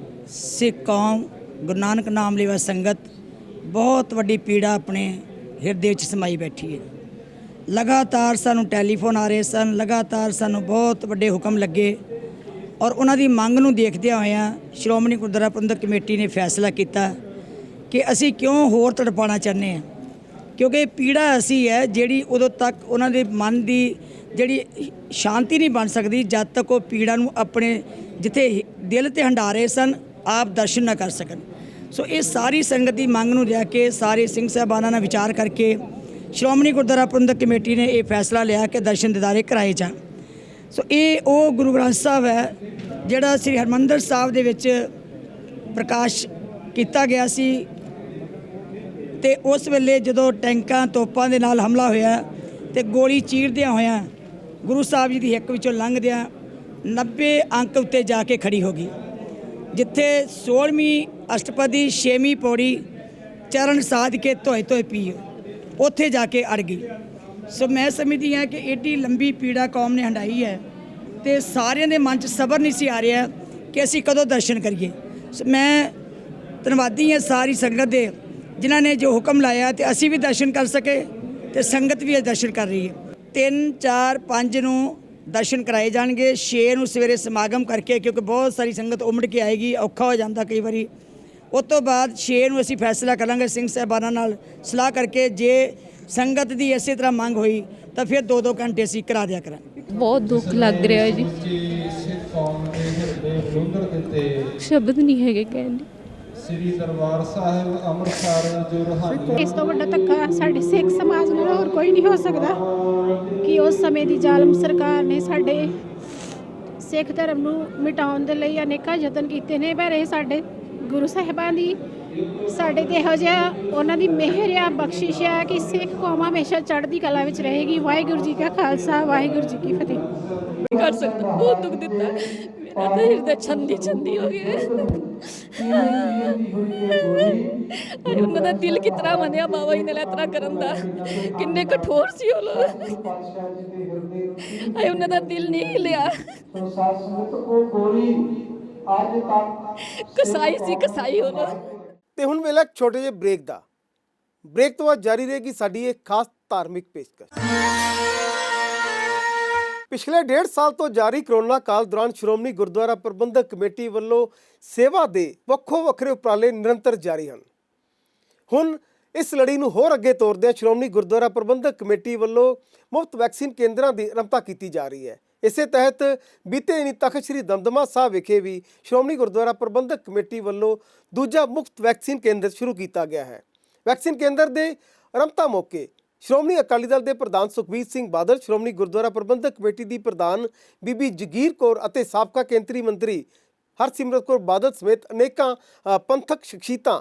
[SPEAKER 7] ਸਿੱਖ ਕੌਮ ਗੁਰੂ ਨਾਨਕ ਨਾਮ ਲੈਵਾ ਸੰਗਤ ਬਹੁਤ ਵੱਡੀ ਪੀੜਾ ਆਪਣੇ ਹਿਰਦੇ ਵਿੱਚ ਸਮਾਈ ਬੈਠੀ ਹੈ। ਲਗਾਤਾਰ ਸਾਨੂੰ ਟੈਲੀਫੋਨ ਆ ਰਹੇ ਸਨ, ਲਗਾਤਾਰ ਸਾਨੂੰ ਬਹੁਤ ਵੱਡੇ ਹੁਕਮ ਲੱਗੇ ਔਰ ਉਹਨਾਂ ਦੀ ਮੰਗ ਨੂੰ ਦੇਖਦਿਆਂ ਹੋਇਆਂ ਸ਼੍ਰੋਮਣੀ ਗੁਰਦੁਆਰਾ ਪ੍ਰਬੰਧਕ ਕਮੇਟੀ ਨੇ ਫੈਸਲਾ ਕੀਤਾ ਕਿ ਅਸੀਂ ਕਿਉਂ ਹੋਰ ਤੜਪਾਉਣਾ ਚਾਹੁੰਦੇ ਹਾਂ, ਕਿਉਂਕਿ ਪੀੜਾ ਅਸੀਂ ਹੈ ਜਿਹੜੀ ਉਦੋਂ ਤੱਕ ਉਹਨਾਂ ਦੇ ਮਨ ਦੀ ਜਿਹੜੀ ਸ਼ਾਂਤੀ ਨਹੀਂ ਬਣ ਸਕਦੀ ਜਦ ਤੱਕ ਉਹ ਪੀੜਾ ਨੂੰ ਆਪਣੇ ਜਿੱਥੇ ਦਿਲ ਤੇ ਹੰਡਾਰੇ ਸਨ ਆਪ ਦਰਸ਼ਨ ਨਾ ਕਰ ਸਕਣ। ਸੋ ਇਹ ਸਾਰੀ ਸੰਗਤ ਦੀ ਮੰਗ ਨੂੰ ਲੈ ਕੇ ਸਾਰੇ ਸਿੰਘ ਸਾਹਿਬਾਨਾਂ ਨਾਲ ਵਿਚਾਰ ਕਰਕੇ ਸ਼੍ਰੋਮਣੀ ਗੁਰਦੁਆਰਾ ਪ੍ਰਬੰਧਕ ਕਮੇਟੀ ਨੇ ਇਹ ਫੈਸਲਾ ਲਿਆ ਕਿ ਦਰਸ਼ਨ ਦਿਦਾਰੇ ਕਰਾਏ ਜਾਣ। ਸੋ ਇਹ ਉਹ ਗੁਰੂ ਗ੍ਰੰਥ ਸਾਹਿਬ ਹੈ ਜਿਹੜਾ ਸ੍ਰੀ ਹਰਿਮੰਦਰ ਸਾਹਿਬ ਦੇ ਵਿੱਚ ਪ੍ਰਕਾਸ਼ ਕੀਤਾ ਗਿਆ ਸੀ ਤੇ ਉਸ ਵੇਲੇ ਜਦੋਂ ਟੈਂਕਾਂ ਤੋਪਾਂ ਦੇ ਨਾਲ ਹਮਲਾ ਹੋਇਆ ਤੇ ਗੋਲੀ ਚੀਰਦਿਆਂ ਹੋਇਆਂ ਗੁਰੂ ਸਾਹਿਬ ਜੀ ਦੀ ਹਿੱਕ ਵਿੱਚੋਂ ਲੰਘਦਿਆਂ 90 ਅੰਕ ਉੱਤੇ ਜਾ ਕੇ ਖੜੀ ਹੋ ਗਈ, ਜਿੱਥੇ 16ਵੀਂ ਅਸ਼ਟਪਦੀ 6ਵੀਂ ਪੌੜੀ ਚਰਨ ਸਾਧ ਕੇ ਧੋਏ ਧੋਏ ਪੀਓ ਉੱਥੇ ਜਾ ਕੇ ਅੜ ਗਈ। ਸੋ ਮੈਂ ਸਮਝਦੀ ਹਾਂ ਕਿ ਏਡੀ ਲੰਬੀ ਪੀੜਾ ਕੌਮ ਨੇ ਹੰਡਾਈ ਹੈ ਤੇ ਸਾਰਿਆਂ ਦੇ ਮਨ 'ਚ ਸਬਰ ਨਹੀਂ ਸੀ ਆ ਰਿਹਾ ਕਿ ਅਸੀਂ ਕਦੋਂ ਦਰਸ਼ਨ ਕਰੀਏ। ਸੋ ਮੈਂ ਧੰਨਵਾਦੀ ਹਾਂ ਸਾਰੀ ਸੰਗਤ ਦੇ ਜਿਨ੍ਹਾਂ ਨੇ ਜੋ ਹੁਕਮ ਲਾਇਆ ਤੇ ਅਸੀਂ ਵੀ ਦਰਸ਼ਨ ਕਰ ਸਕੇ ਤੇ ਸੰਗਤ ਵੀ ਦਰਸ਼ਨ ਕਰ ਰਹੀ ਹੈ। 3, 4, 5 ਨੂੰ ਦਰਸ਼ਨ ਕਰਾਏ ਜਾਣਗੇ। 6 ਨੂੰ ਸਵੇਰੇ ਸਮਾਗਮ ਕਰਕੇ, ਕਿਉਂਕਿ ਬਹੁਤ ਸਾਰੀ ਸੰਗਤ ਉਮੜ ਕੇ ਆਏਗੀ, ਔਖਾ ਹੋ ਜਾਂਦਾ ਕਈ ਵਾਰੀ। ਉਸ ਤੋਂ ਬਾਅਦ 6 ਨੂੰ ਅਸੀਂ ਫੈਸਲਾ ਕਰਾਂਗੇ ਸਿੰਘ ਸਾਹਿਬਾਨਾਂ ਨਾਲ ਸਲਾਹ ਕਰਕੇ, ਜੇ ਸੰਗਤ ਦੀ ਇਸੇ ਤਰ੍ਹਾਂ ਮੰਗ ਹੋਈ ਤਾਂ ਫਿਰ 2-2 ਘੰਟੇ ਅਸੀਂ ਕਰਾ ਦਿਆ ਕਰਾਂਗੇ।
[SPEAKER 8] ਬਹੁਤ ਦੁੱਖ ਲੱਗ ਰਿਹਾ ਜੀ, ਸ਼ਬਦ ਨਹੀਂ ਹੈਗੇ ਕਹਿਣ।
[SPEAKER 9] ਸ੍ਰੀ ਦਰਬਾਰ ਸਾਹਿਬ ਅੰਮ੍ਰਿਤਸਰ ਜੋ ਰੂਹਾਨੀ
[SPEAKER 10] ਇਸ ਤੋਂ ਵੱਡਾ ਧੱਕਾ ਸਾਡੇ ਸਿੱਖ ਸਮਾਜ ਨਾਲ ਹੋਰ ਕੋਈ ਨਹੀਂ ਹੋ ਸਕਦਾ ਕਿ ਉਸ ਸਮੇਂ ਦੀ ਜ਼ਾਲਮ ਸਰਕਾਰ ਨੇ ਸਾਡੇ ਸਿੱਖ ਧਰਮ ਨੂੰ ਮਿਟਾਉਣ ਦੇ ਲਈ ਅਨੇਕਾਂ ਯਤਨ ਕੀਤੇ ਨੇ, ਪਰ ਇਹ ਸਾਡੇ ਗੁਰੂ ਸਾਹਿਬਾਨ ਦੀ ਸਾਡੇ ਤੇ ਇਹੋ ਜਿਹਾ ਉਹਨਾਂ ਦੀ ਮਿਹਰ ਆ, ਬਖਸ਼ਿਸ਼ ਆ ਕਿ ਸਿੱਖ ਕੌਮ ਹਮੇਸ਼ਾ ਚੜ੍ਹਦੀ ਕਲਾ ਵਿੱਚ ਰਹੇਗੀ। ਵਾਹਿਗੁਰੂ ਜੀ ਕਾ ਖਾਲਸਾ, ਵਾਹਿਗੁਰੂ ਜੀ ਕੀ ਫਤਿਹ।
[SPEAKER 8] ਕਰ ਸਕਦਾ, ਬਹੁਤ ਦੁੱਖ ਦਿੱਤਾ, ਮੇਰਾ ਤਾਂ ਹਿਰਦਾ ਛੰਦੀ ਹੋ ਗਿਆ। ਉਹਨਾਂ ਦਾ ਦਿਲ ਕਿਤਨਾ ਮੰਨਿਆ ਬਾਬਾ ਜੀ ਨੇ ਇਸ ਤਰ੍ਹਾਂ ਕਰਨ ਦਾ, ਕਿੰਨੇ ਕਠੋਰ ਸੀ ਉਹ ਲੋਕ। ਉਹਨਾਂ ਦਾ ਦਿਲ ਨਹੀਂ ਹਿੱਲਿਆ। ਕਸਾਈ ਸੀ, ਕਸਾਈ ਉਹ ਲੋਕ।
[SPEAKER 1] ਤੇ ਹੁਣ ਵੇਲੇ ਇੱਕ ਛੋਟੇ ਜਿਹੇ ਬ੍ਰੇਕ ਦਾ। ਬ੍ਰੇਕ ਤੋਂ ਬਾਅਦ ਜਾਰੀ ਰਹੇਗੀ ਸਾਡੀ ਇਹ ਖਾਸ ਧਾਰਮਿਕ ਪੇਸ਼ਕਸ਼। ਪਿਛਲੇ 1.5 ਸਾਲ ਤੋਂ ਜਾਰੀ ਕਰੋਨਾ ਕਾਲ ਦੌਰਾਨ ਸ਼੍ਰੋਮਣੀ ਗੁਰਦੁਆਰਾ ਪ੍ਰਬੰਧਕ ਕਮੇਟੀ ਵੱਲੋਂ ਸੇਵਾ ਦੇ ਵੱਖੋ ਵੱਖਰੇ ਉਪਰਾਲੇ ਨਿਰੰਤਰ ਜਾਰੀ ਹਨ। ਹੁਣ ਇਸ ਲੜੀ ਨੂੰ ਹੋਰ ਅੱਗੇ ਤੋਰਦਿਆਂ ਸ਼੍ਰੋਮਣੀ ਗੁਰਦੁਆਰਾ ਪ੍ਰਬੰਧਕ ਕਮੇਟੀ ਵੱਲੋਂ ਮੁਫਤ ਵੈਕਸੀਨ ਕੇਂਦਰਾਂ ਦੀ ਆਰੰਭਤਾ ਕੀਤੀ ਜਾ ਰਹੀ ਹੈ। ਇਸੇ ਤਹਿਤ ਬੀਤੇ ਦਿਨੀ ਤਖ਼ਤ ਸ੍ਰੀ ਦਮਦਮਾ ਸਾਹਿਬ ਵਿਖੇ ਵੀ ਸ਼੍ਰੋਮਣੀ ਗੁਰਦੁਆਰਾ ਪ੍ਰਬੰਧਕ ਕਮੇਟੀ ਵੱਲੋਂ ਦੂਜਾ ਮੁਫਤ ਵੈਕਸੀਨ ਕੇਂਦਰ ਸ਼ੁਰੂ ਕੀਤਾ ਗਿਆ ਹੈ। ਵੈਕਸੀਨ ਕੇਂਦਰ ਦੇ ਆਰੰਭਤਾ ਮੌਕੇ ਸ਼੍ਰੋਮਣੀ ਅਕਾਲੀ ਦਲ ਦੇ ਪ੍ਰਧਾਨ ਸੁਖਬੀਰ ਸਿੰਘ ਬਾਦਲ, ਸ਼੍ਰੋਮਣੀ ਗੁਰਦੁਆਰਾ ਪ੍ਰਬੰਧਕ ਕਮੇਟੀ ਦੀ ਪ੍ਰਧਾਨ ਬੀਬੀ ਜਗੀਰ ਕੌਰ ਅਤੇ ਸਾਬਕਾ ਕੇਂਦਰੀ ਮੰਤਰੀ ਹਰਸਿਮਰਤ ਕੌਰ ਬਾਦਲ ਸਮੇਤ ਅਨੇਕਾਂ ਪੰਥਕ ਸ਼ਖਸੀਅਤਾਂ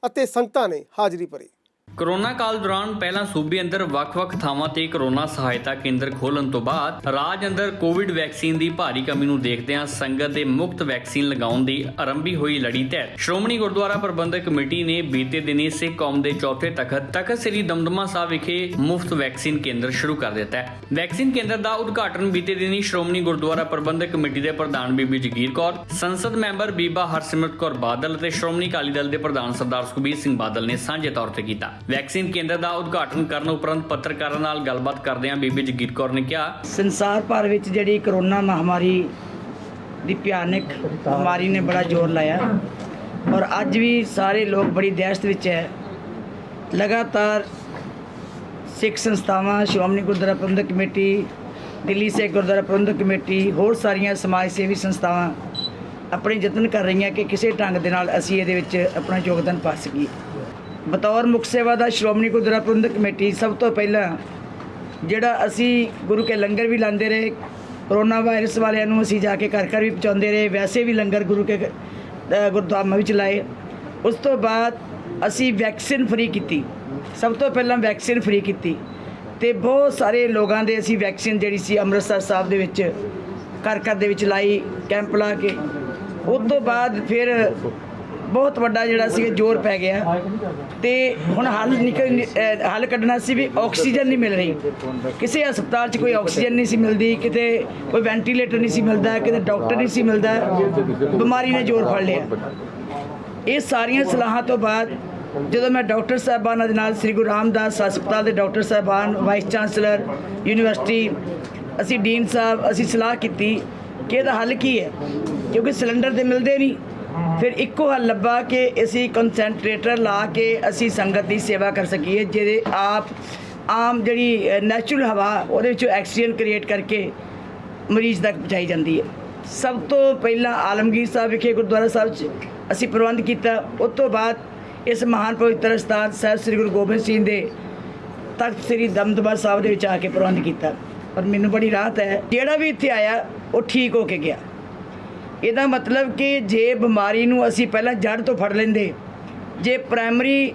[SPEAKER 1] ਅਤੇ ਸੰਗਤਾਂ ਨੇ ਹਾਜ਼ਰੀ ਭਰੀ।
[SPEAKER 2] ਕੋਰੋਨਾ ਕਾਲ ਦੌਰਾਨ ਪਹਿਲਾਂ ਸੂਬੇ ਅੰਦਰ ਵੱਖ-ਵੱਖ ਥਾਵਾਂ ਤੇ ਕੋਰੋਨਾ ਸਹਾਇਤਾ ਕੇਂਦਰ ਖੋਲ੍ਹਣ ਤੋਂ ਬਾਅਦ ਰਾਜ ਅੰਦਰ ਕੋਵਿਡ ਵੈਕਸੀਨ ਦੀ ਭਾਰੀ ਕਮੀ ਨੂੰ ਦੇਖਦਿਆਂ ਸੰਗਤ ਦੇ ਮੁਫਤ ਵੈਕਸੀਨ ਲਗਾਉਣ ਦੀ ਆਰੰਭੀ ਹੋਈ ਲੜੀ ਤਹਿਤ ਸ਼੍ਰੋਮਣੀ ਗੁਰਦੁਆਰਾ ਪ੍ਰਬੰਧਕ ਕਮੇਟੀ ਨੇ ਬੀਤੇ ਦਿਨੀ ਸਿੱਖ ਕੌਮ ਦੇ ਚੌਥੇ ਤਖਤ ਸ੍ਰੀ ਦਮਦਮਾ ਸਾਹਿਬ ਵਿਖੇ ਮੁਫਤ ਵੈਕਸੀਨ ਕੇਂਦਰ ਸ਼ੁਰੂ ਕਰ ਦਿੱਤਾ ਹੈ। ਵੈਕਸੀਨ ਕੇਂਦਰ ਦਾ ਉਦਘਾਟਨ ਬੀਤੇ ਦਿਨੀ ਸ਼੍ਰੋਮਣੀ ਗੁਰਦੁਆਰਾ ਪ੍ਰਬੰਧਕ ਕਮੇਟੀ ਦੇ ਪ੍ਰਧਾਨ ਬੀਬੀ ਜਗੀਰ ਕੌਰ, ਸੰਸਦ ਮੈਂਬਰ ਬੀਬਾ ਹਰਸਿਮਰਤ ਕੌਰ ਬਾਦਲ ਅਤੇ ਸ਼੍ਰੋਮਣੀ ਅਕਾਲੀ ਦਲ ਦੇ ਪ੍ਰਧਾਨ ਸਰਦਾਰ ਸੁਖਬੀਰ ਸਿੰਘ ਬਾਦਲ ਨੇ ਸਾਂਝੇ ਤੌਰ ਤੇ ਕੀਤਾ। ਵੈਕਸੀਨ ਕੇਂਦਰ ਦਾ ਉਦਘਾਟਨ ਕਰਨ ਉਪਰੰਤ ਪੱਤਰਕਾਰਾਂ ਨਾਲ ਗੱਲਬਾਤ ਕਰਦਿਆਂ ਬੀਬੀ ਜਗੀਰ ਕੌਰ ਨੇ ਕਿਹਾ,
[SPEAKER 7] ਸੰਸਾਰ ਭਰ ਵਿੱਚ ਜਿਹੜੀ ਕਰੋਨਾ ਮਹਾਮਾਰੀ ਦੀ ਭਿਆਨਕ ਬਿਮਾਰੀ ਨੇ ਬੜਾ ਜ਼ੋਰ ਲਾਇਆ ਔਰ ਅੱਜ ਵੀ ਸਾਰੇ ਲੋਕ ਬੜੀ ਦਹਿਸ਼ਤ ਵਿੱਚ ਹੈ। ਲਗਾਤਾਰ ਸਿੱਖ ਸੰਸਥਾਵਾਂ, ਸ਼੍ਰੋਮਣੀ ਗੁਰਦੁਆਰਾ ਪ੍ਰਬੰਧਕ ਕਮੇਟੀ, ਦਿੱਲੀ ਸਿੱਖ ਗੁਰਦੁਆਰਾ ਪ੍ਰਬੰਧਕ ਕਮੇਟੀ, ਹੋਰ ਸਾਰੀਆਂ ਸਮਾਜ ਸੇਵੀ ਸੰਸਥਾਵਾਂ ਆਪਣੇ ਯਤਨ ਕਰ ਰਹੀਆਂ ਕਿ ਕਿਸੇ ਢੰਗ ਦੇ ਨਾਲ ਅਸੀਂ ਇਹਦੇ ਵਿੱਚ ਆਪਣਾ ਯੋਗਦਾਨ ਪਾ ਸਕੀਏ। ਬਤੌਰ ਮੁੱਖ ਸੇਵਾ ਦਾ ਸ਼੍ਰੋਮਣੀ ਗੁਰਦੁਆਰਾ ਪ੍ਰਬੰਧਕ ਕਮੇਟੀ ਸਭ ਤੋਂ ਪਹਿਲਾਂ ਜਿਹੜਾ ਅਸੀਂ ਗੁਰੂ ਕੇ ਲੰਗਰ ਵੀ ਲਾਉਂਦੇ ਰਹੇ, ਕਰੋਨਾ ਵਾਇਰਸ ਵਾਲਿਆਂ ਨੂੰ ਅਸੀਂ ਜਾ ਕੇ ਘਰ ਘਰ ਵੀ ਪਹੁੰਚਾਉਂਦੇ ਰਹੇ, ਵੈਸੇ ਵੀ ਲੰਗਰ ਗੁਰੂ ਕੇ ਗੁਰਦੁਆਰਾ ਵਿੱਚ ਲਾਏ। ਉਸ ਤੋਂ ਬਾਅਦ ਅਸੀਂ ਵੈਕਸੀਨ ਫ੍ਰੀ ਕੀਤੀ, ਸਭ ਤੋਂ ਪਹਿਲਾਂ ਵੈਕਸੀਨ ਫ੍ਰੀ ਕੀਤੀ ਅਤੇ ਬਹੁਤ ਸਾਰੇ ਲੋਕਾਂ ਦੇ ਅਸੀਂ ਵੈਕਸੀਨ ਜਿਹੜੀ ਸੀ ਅੰਮ੍ਰਿਤਸਰ ਸਾਹਿਬ ਦੇ ਵਿੱਚ ਘਰ ਘਰ ਦੇ ਵਿੱਚ ਲਾਈ, ਕੈਂਪ ਲਾ ਕੇ। ਉਸ ਤੋਂ ਬਾਅਦ ਫਿਰ ਬਹੁਤ ਵੱਡਾ ਜਿਹੜਾ ਸੀ ਜ਼ੋਰ ਪੈ ਗਿਆ ਅਤੇ ਹੁਣ ਹੱਲ ਕੱਢਣਾ ਸੀ ਵੀ ਆਕਸੀਜਨ ਨਹੀਂ ਮਿਲ ਰਹੀ, ਕਿਸੇ ਹਸਪਤਾਲ 'ਚ ਕੋਈ ਆਕਸੀਜਨ ਨਹੀਂ ਸੀ ਮਿਲਦੀ, ਕਿਤੇ ਕੋਈ ਵੈਂਟੀਲੇਟਰ ਨਹੀਂ ਸੀ ਮਿਲਦਾ, ਕਿਤੇ ਡਾਕਟਰ ਨਹੀਂ ਸੀ ਮਿਲਦਾ। ਬਿਮਾਰੀ ਨੇ ਜ਼ੋਰ ਫੜ ਲਿਆ। ਇਹ ਸਾਰੀਆਂ ਸਲਾਹਾਂ ਤੋਂ ਬਾਅਦ ਜਦੋਂ ਮੈਂ ਡਾਕਟਰ ਸਾਹਿਬਾਨਾਂ ਦੇ ਨਾਲ ਸ੍ਰੀ ਗੁਰੂ ਰਾਮਦਾਸ ਹਸਪਤਾਲ ਦੇ ਡਾਕਟਰ ਸਾਹਿਬਾਨ, ਵਾਈਸ ਚਾਂਸਲਰ ਯੂਨੀਵਰਸਿਟੀ, ਅਸੀਂ ਡੀਨ ਸਾਹਿਬ, ਅਸੀਂ ਸਲਾਹ ਕੀਤੀ ਕਿ ਇਹਦਾ ਹੱਲ ਕੀ ਹੈ, ਕਿਉਂਕਿ ਸਿਲੰਡਰ ਤਾਂ ਮਿਲਦੇ ਨਹੀਂ। ਫਿਰ ਇੱਕੋ ਹੱਲ ਲੱਭਾ ਕਿ ਅਸੀਂ ਕੰਸੈਂਟਰੇਟਰ ਲਾ ਕੇ ਅਸੀਂ ਸੰਗਤ ਦੀ ਸੇਵਾ ਕਰ ਸਕੀਏ, ਜਿਹਦੇ ਆਮ ਜਿਹੜੀ ਨੈਚੁਰਲ ਹਵਾ ਉਹਦੇ ਵਿੱਚੋਂ ਆਕਸੀਜਨ ਕ੍ਰੀਏਟ ਕਰਕੇ ਮਰੀਜ਼ ਤੱਕ ਪਹੁੰਚਾਈ ਜਾਂਦੀ ਹੈ। ਸਭ ਤੋਂ ਪਹਿਲਾਂ ਆਲਮਗੀਰ ਸਾਹਿਬ ਵਿਖੇ ਗੁਰਦੁਆਰਾ ਸਾਹਿਬ 'ਚ ਅਸੀਂ ਪ੍ਰਬੰਧ ਕੀਤਾ। ਉਸ ਤੋਂ ਬਾਅਦ ਇਸ ਮਹਾਨ ਪਵਿੱਤਰ ਸਥਾਨ ਸਾਹਿਬ ਸ੍ਰੀ ਗੁਰੂ ਗੋਬਿੰਦ ਸਿੰਘ ਦੇ ਤਖਤ ਸ੍ਰੀ ਦਮਦਮਾ ਸਾਹਿਬ ਦੇ ਵਿੱਚ ਆ ਕੇ ਪ੍ਰਬੰਧ ਕੀਤਾ। ਪਰ ਮੈਨੂੰ ਬੜੀ ਰਾਹਤ ਹੈ, ਜਿਹੜਾ ਵੀ ਇੱਥੇ ਆਇਆ ਉਹ ਠੀਕ ਹੋ ਕੇ ਗਿਆ। ਇਹਦਾ ਮਤਲਬ ਕਿ ਜੇ ਬਿਮਾਰੀ ਨੂੰ ਅਸੀਂ ਪਹਿਲਾਂ ਜੜ੍ਹ ਤੋਂ ਫੜ ਲੈਂਦੇ, ਜੇ ਪ੍ਰਾਇਮਰੀ